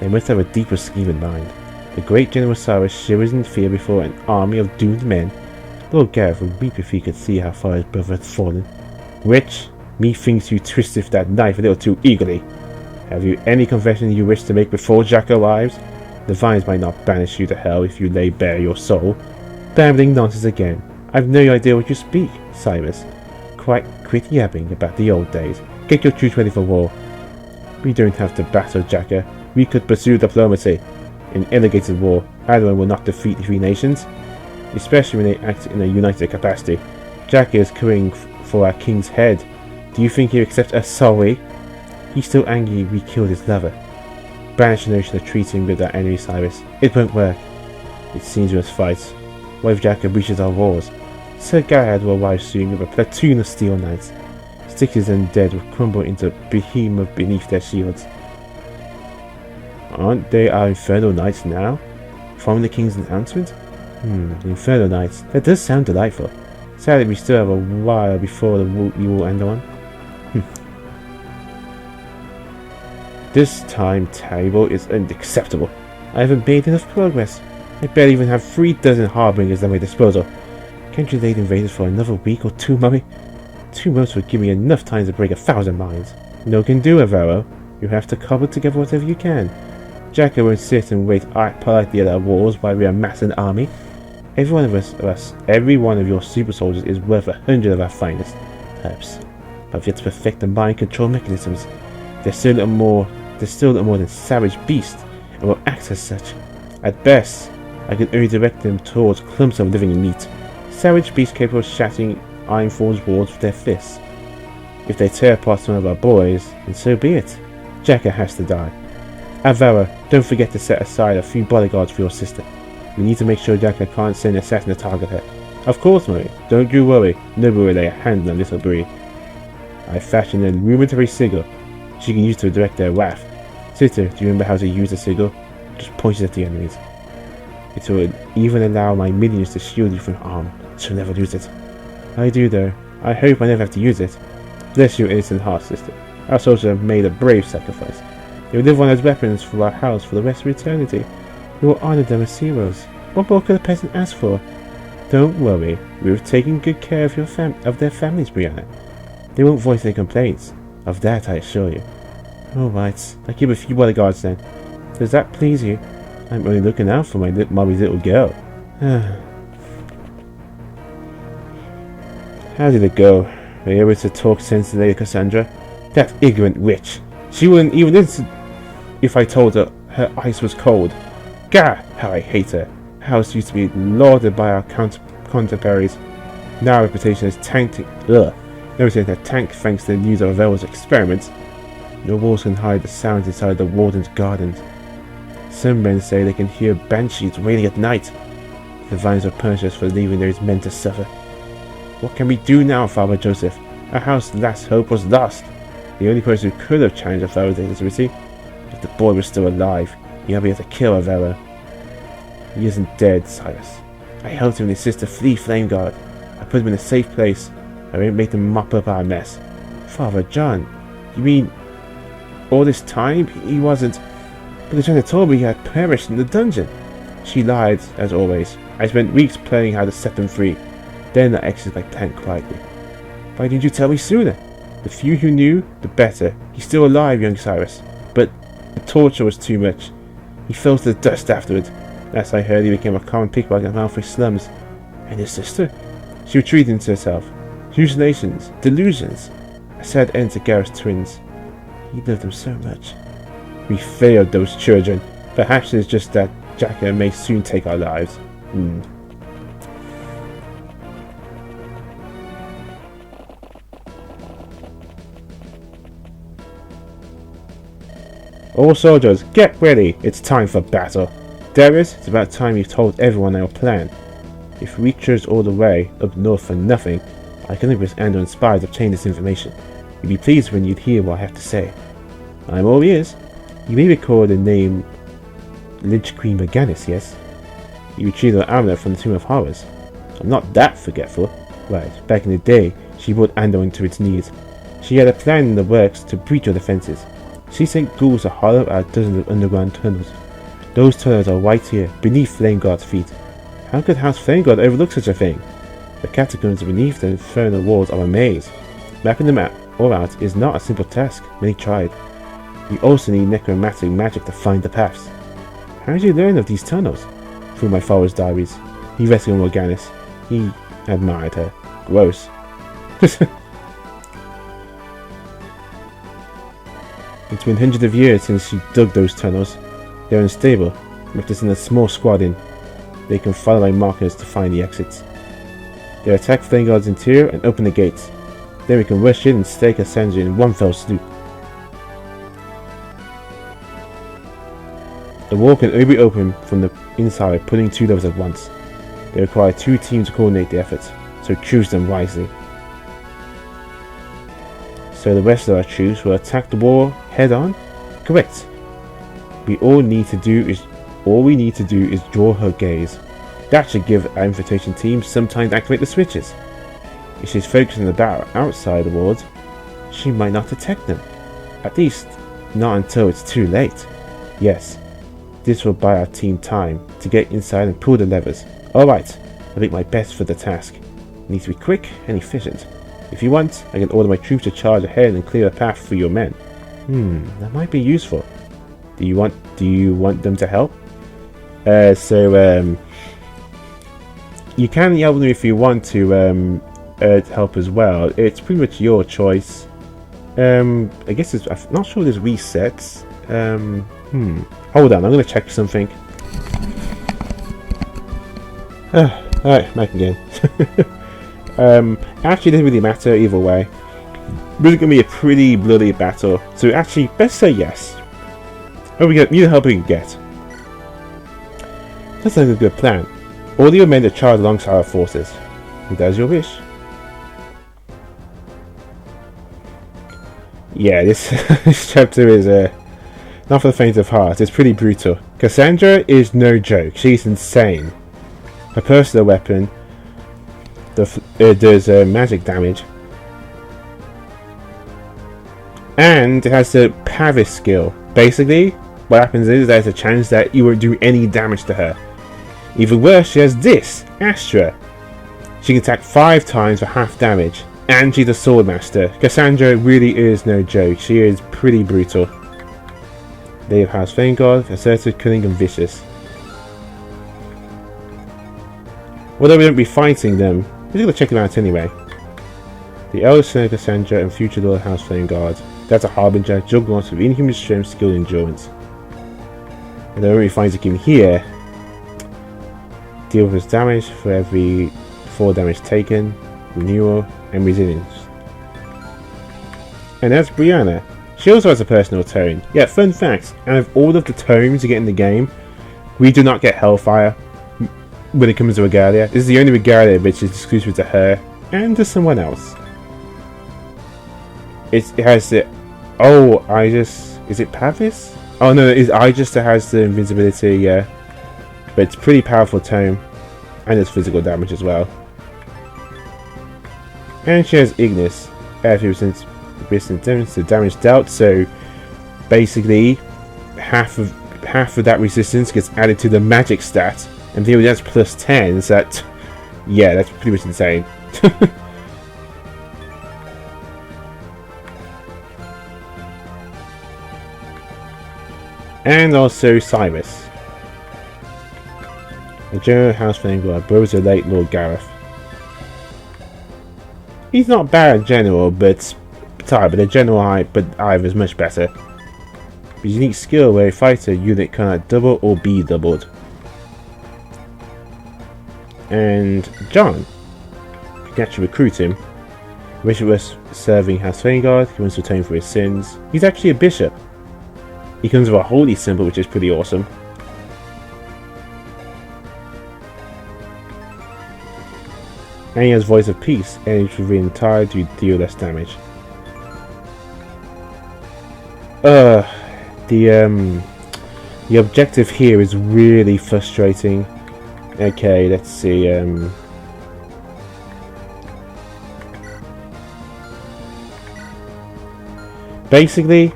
They must have a deeper scheme in mind. The great General Cyrus shivers in fear before an army of doomed men. Lord Gareth would weep if he could see how far his brother had fallen. Wretch, methinks you twisted that knife a little too eagerly. Have you any confession you wish to make before Jack arrives? The vines might not banish you to hell if you lay bare your soul. Babbling nonsense again. I've no idea what you speak, Cyrus. Quit yapping about the old days. Get your troops ready for war. We don't have to battle Jacka. We could pursue diplomacy. In elegated war, Andaron will not defeat the 3 nations, especially when they act in a united capacity. Jacka is coming for our king's head. Do you think he'll accept us sorry? He's still angry we killed his lover. banish the notion of treating with our enemy Cyrus. It won't work. It seems we must fight. What if Jacka breaches our walls? Sir Garrett will arrive soon with a platoon of steel knights. Stickers and dead will crumble into behemoth beneath their shields. Aren't they our Infernal Knights now? Following the King's announcement? Infernal Knights. That does sound delightful. Sadly, we still have a while before we will end on. This timetable is unacceptable. I haven't made enough progress. I barely even have 3 dozen harbingers at my disposal. Can't you lay the invaders for another week or 2, mummy? 2 months would give me enough time to break 1,000 minds. No can do, Avaro. You have to cobble together whatever you can. Jacka won't sit and wait politely at our walls while we amass an army. Every one of your super soldiers is worth 100 of our finest, perhaps. But I've yet to perfect the mind control mechanisms. They're still little more than savage beasts, and will act as such. At best, I can only direct them towards clumps of living meat. Savage beasts capable of shattering Ironfall's walls with their fists. If they tear apart some of our boys, then so be it. Jacka has to die. Avara, don't forget to set aside a few bodyguards for your sister. We need to make sure Jacka can't send an assassin to target her. Of course, Murray. Don't you worry. Nobody will lay a hand on little Bree. I fashioned a rudimentary sigil she can use to direct their wrath. Sister, do you remember how to use the sigil? Just point it at the enemies. It will even allow my minions to shield you from harm. She'll never lose it. I do though. I hope I never have to use it. Bless your innocent heart, sister. Our soldiers have made a brave sacrifice. They will live on as weapons for our house for the rest of eternity. We will honor them as heroes. What more could a peasant ask for? Don't worry. We have taken good care of their families, Brianna. They won't voice their complaints. Of that I assure you. Alright, I'll keep a few bodyguards then. Does that please you? I'm only looking out for my mommy's little girl. How did it go? Were you able to talk sense to Lady Cassandra? That ignorant witch. She wouldn't even listen if I told her her ice was cold. Gah! How I hate her. Her house used to be lauded by our contemporaries. Now our reputation is tanked. Noticing that tank thanks to the news of Vel's experiments. No walls can hide the sounds inside the warden's gardens. Some men say they can hear banshees wailing at night. The vines will punish us for leaving those men to suffer. What can we do now, Father Joseph? Our house's last hope was lost. The only person who could have challenged our father's legitimacy, if the boy was still alive, he'd be able to kill Avella. He isn't dead, Cyrus. I helped him and his sister flee Flame Guard. I put him in a safe place. I won't make them mop up our mess. Father John, you mean all this time he wasn't? But Joanna told me he had perished in the dungeon. She lied, as always. I spent weeks planning how to set them free. Then I exited my tank quietly. Why didn't you tell me sooner? The few who knew, the better. He's still alive, young Cyrus. But the torture was too much. He fell to the dust afterward. Last I heard, he became a common pickpocket in Malfoy slums. And his sister? She retreated into herself. Hallucinations, delusions. A sad end to Gareth's twins. He loved them so much. We failed those children. Perhaps it's just that Jacka may soon take our lives. All soldiers, get ready! It's time for battle. Darius, it's about time you've told everyone our plan. If we chose all the way up north for nothing, I can impress Andaron spies obtain this information. You'd be pleased when you'd hear what I have to say. I'm all ears. You may recall the name Lynch Queen Morganis, yes? You retrieved an amulet from the Tomb of Horrors. I'm not that forgetful. Right, back in the day, she brought Andaron to its knees. She had a plan in the works to breach your defenses. She sent ghouls to hollow out dozens of underground tunnels. Those tunnels are right here, beneath Flameguard's feet. How could House Flameguard overlook such a thing? The catacombs beneath the infernal walls are a maze. Mapping them all out is not a simple task. Many tried. You also need necromantic magic to find the paths. How did you learn of these tunnels? Through my father's diaries. He rescued Morganis. He admired her. Gross. It's been hundreds of years since she dug those tunnels. They're unstable. We have to send a small squad in. They can follow my markers to find the exits. They attack Flameguard's interior and open the gates. Then we can rush in and stake Cassandra in one fell swoop. The wall can only be opened from the inside, putting 2 levels at once. They require 2 teams to coordinate the efforts, so choose them wisely. So the rest of our troops will attack the wall head on? Correct. All we need to do is draw her gaze. That should give our infiltration team some time to activate the switches. If she's focusing on the battle outside the walls, she might not detect them. At least, not until it's too late. Yes, this will buy our team time to get inside and pull the levers. Alright, I'll make my best for the task. It needs to be quick and efficient. If you want, I can order my troops to charge ahead and clear a path for your men. That might be useful. Do you want them to help? You can help them if you want to help as well. It's pretty much your choice. I guess I'm not sure there's resets. Hold on, I'm gonna check something. Alright, back again. Actually, it doesn't really matter either way. This is gonna be a pretty bloody battle. So actually, let's say yes. We need the help we can get. That sounds like a good plan. Order your men to charge alongside our forces. If that's your wish. Yeah, this chapter is not for the faint of heart. It's pretty brutal. Cassandra is no joke. She's insane. Her personal weapon does magic damage. And it has the Pavis skill. Basically, what happens is there's a chance that you won't do any damage to her. Even worse, she has this, Astra. She can attack 5 times for half damage. And she's a sword master. Cassandra really is no joke. She is pretty brutal. They have House Vanguard, assertive, cunning, and vicious. Although we won't be fighting them, we're going to check them out anyway. The Elder Son of Cassandra and future Lord of House Vanguard. That's a Harbinger, Juggernaut with inhuman strength, skill, and endurance. And the only finds it in here. Deal with his damage for every 4 damage taken, renewal, and resilience. And that's Brianna. She also has a personal tome. Yeah, fun fact, out of all of the tomes you get in the game, we do not get Hellfire when it comes to Regalia. This is the only Regalia which is exclusive to her and to someone else. It has the... Oh, is it Pavis? Oh no, it's Aegis that has the invincibility, yeah. But it's a pretty powerful tome. And it's physical damage as well. And she has Ignis. Resistance to damage dealt, so basically half of that resistance gets added to the magic stat. And theory that's plus 10, so that... Yeah, that's pretty much insane. And also Cyrus. The General House Vanguard, brothers of late Lord Gareth. He's not bad general, but the general Ive is much better. His unique skill where a fighter unit cannot double or be doubled. And John, you can actually recruit him. Bishop was serving House Vanguard, he wants to atone for his sins. He's actually a bishop. He comes with a holy symbol, which is pretty awesome. And he has Voice of Peace, and for the entire to deal less damage. The objective here is really frustrating. Okay, let's see. Basically,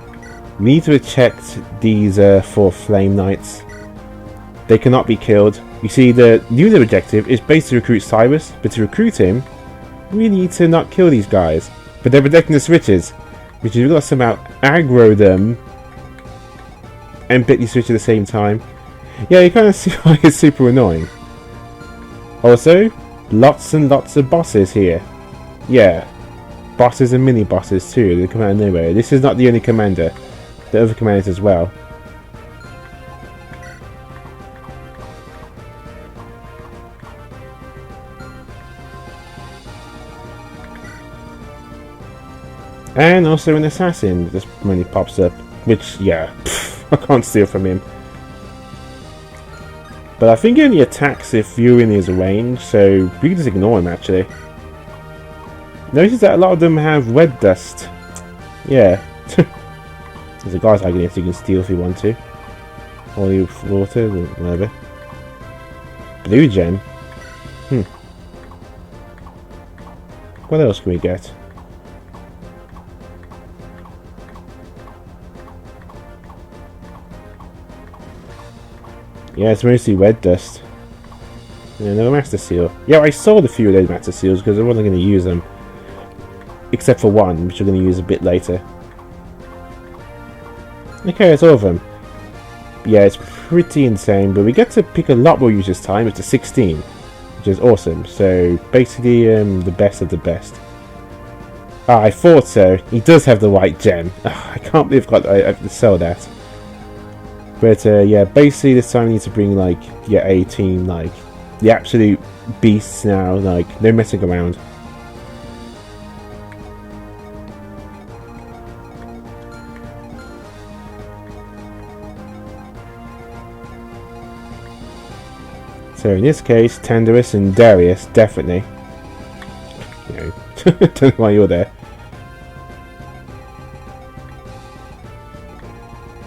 we need to check these 4 Flame Knights. They cannot be killed. You see, the unit objective is basically to recruit Cyrus, but to recruit him, we need to not kill these guys. But they're protecting the switches, which is we've got to somehow aggro them and bit these switches at the same time. Yeah, you kind of see why it's super annoying. Also, lots and lots of bosses here. Yeah, bosses and mini bosses too. They come out of nowhere. This is not the only commander. The other commanders as well. And also an assassin just when he pops up, which, yeah, I can't steal from him. But I think he only attacks if you're in his range, so we can just ignore him actually. Notice that a lot of them have red dust. Yeah. There's a guy's agony you can steal if you want to. Holy water, whatever. Blue gem. What else can we get? Yeah, it's mostly red dust. Yeah, another master seal. Yeah, I sold a few of those master seals because I wasn't going to use them. Except for one, which I'm going to use a bit later. Okay, that's all of them. Yeah, it's pretty insane, but we get to pick a lot more use this time. It's a 16, which is awesome. So, basically, the best of the best. Ah, I thought so. He does have the white gem. I can't believe I have to sell that. But, yeah, basically this time I need to bring, like, yeah, 18, like, the absolute beasts now. Like, no messing around. So in this case, Tandarus and Darius, definitely. You know, don't know why you're there.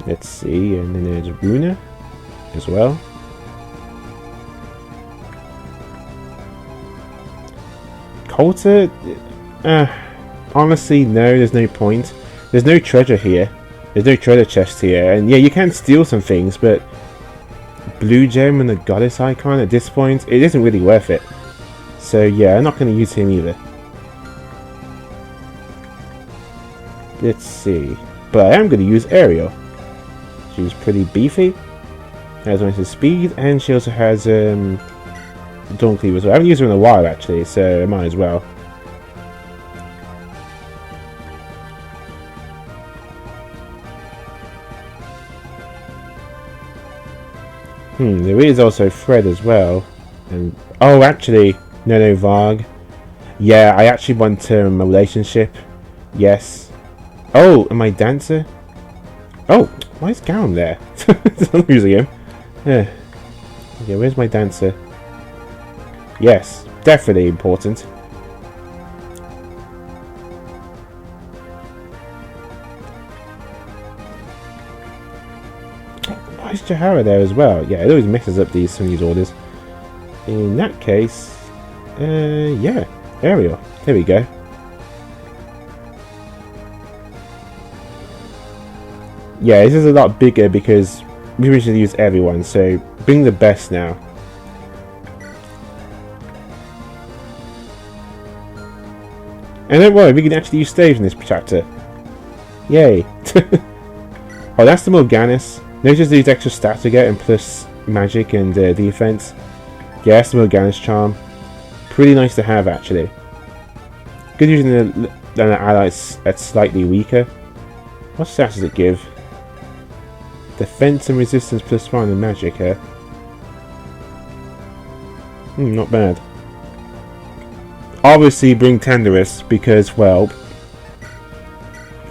Let's see, and then there's Runa as well. Coulter? Honestly, no, there's no point. There's no treasure here. There's no treasure chest here. And yeah, you can steal some things, but blue gem and the goddess icon at this point, it isn't really worth it. So yeah, I'm not going to use him either. Let's see. But I am going to use Ariel. She's pretty beefy. Has nice speed, and she also has Dawn Cleaver as well. I haven't used her in a while actually, so I might as well. There is also Fred as well. And oh, actually, no, Varg. Yeah, I actually want a relationship. Yes. Oh, am I dancer? Oh, why is Garum there? I'm losing him. Yeah. Okay, where's my dancer? Yes, definitely important. Why is Jahara there as well? Yeah, it always messes up some of these orders. In that case, yeah, Ariel. There we go. Yeah, this is a lot bigger because we originally used everyone, so bring the best now. And don't worry, we can actually use staves in this chapter. Yay! Oh, that's the Morganis. Notice these extra stats we get, and plus magic and defense. Yeah, that's the Morganis charm. Pretty nice to have, actually. Good using an ally that's slightly weaker. What stats does it give? Defense and resistance plus 1 and magic here. Not bad. Obviously bring Tandarus because, well,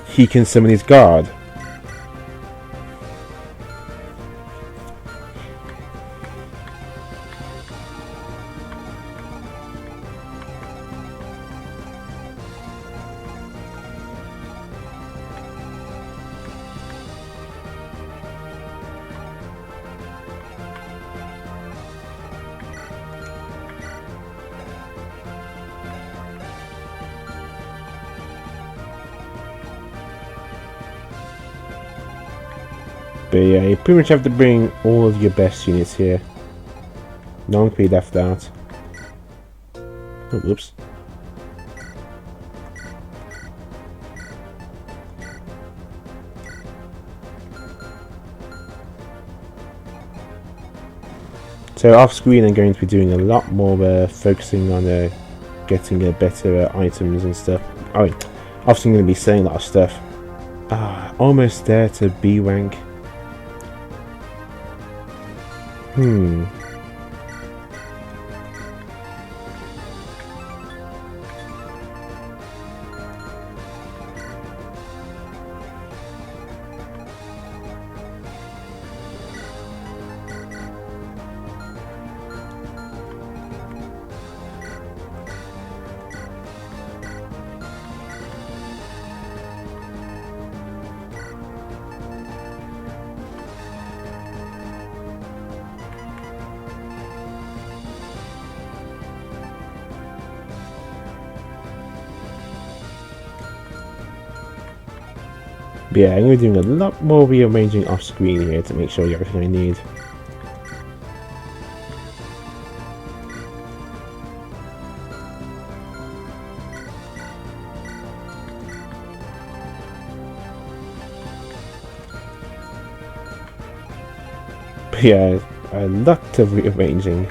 he can summon his guard. But yeah, you pretty much have to bring all of your best units here. No one can be left out. Oh, whoops. So off screen I'm going to be doing a lot more focusing on getting better items and stuff. Oh, obviously I'm going to be saying a lot of stuff. Almost there to B rank. But yeah, I'm going to be doing a lot more rearranging off screen here to make sure I get everything I need. But yeah, a lot of rearranging.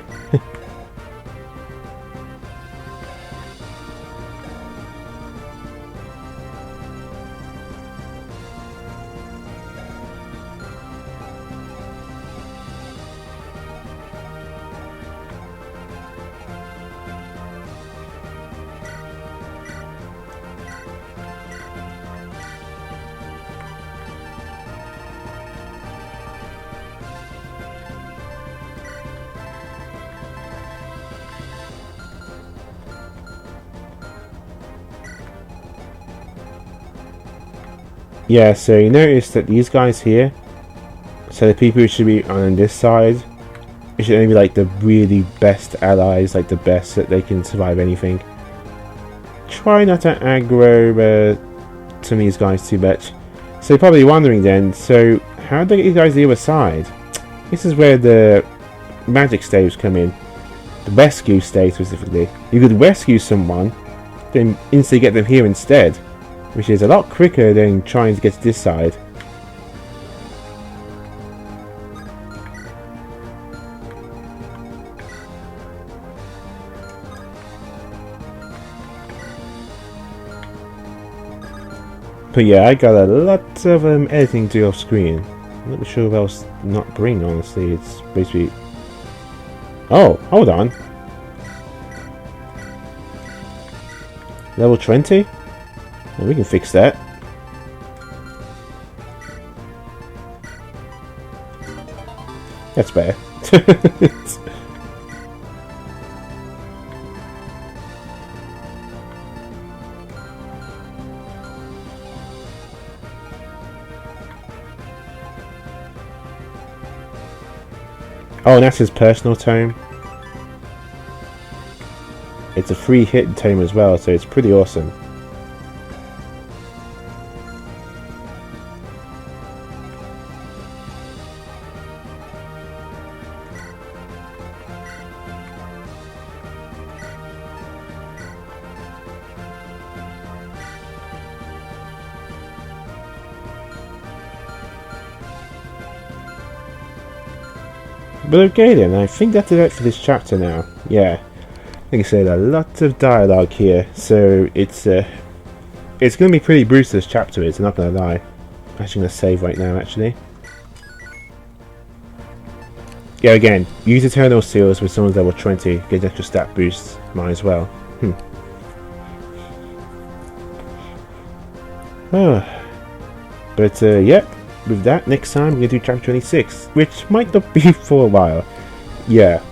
Yeah, so you notice that these guys here, so the people who should be on this side, it should only be like the really best allies, like the best that they can survive anything. Try not to aggro some of these guys too much. So you're probably wondering then, so how do I get you guys the other side? This is where the magic staves come in. The rescue stave specifically. You could rescue someone, then instantly get them here instead, which is a lot quicker than trying to get to this side. But yeah, I got a lot of editing to do off screen. I'm not sure what else not bring, honestly. It's basically... Oh, hold on. Level 20? Well, we can fix that. That's better. Oh, and that's his personal tome. It's a free hit tome as well, so it's pretty awesome. But okay then, I think that's it for this chapter now. Yeah, like I said, a lot of dialogue here, so it's going to be pretty brutal, this chapter is, I'm not going to lie. I'm actually going to save right now, actually. Yeah, again, use Eternal Seals with someone's level 20, get an extra stat boost, might as well. But yeah, with that, next time we're going to do chapter 26, which might not be for a while. Yeah,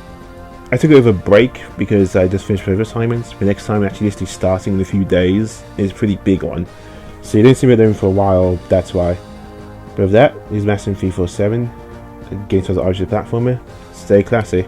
I took a bit of a break because I just finished further assignments, but next time actually just starting in a few days is a pretty big one. So you don't see me doing for a while, that's why. But with that, this is Master 347, getting towards the RPG platformer. Stay classy.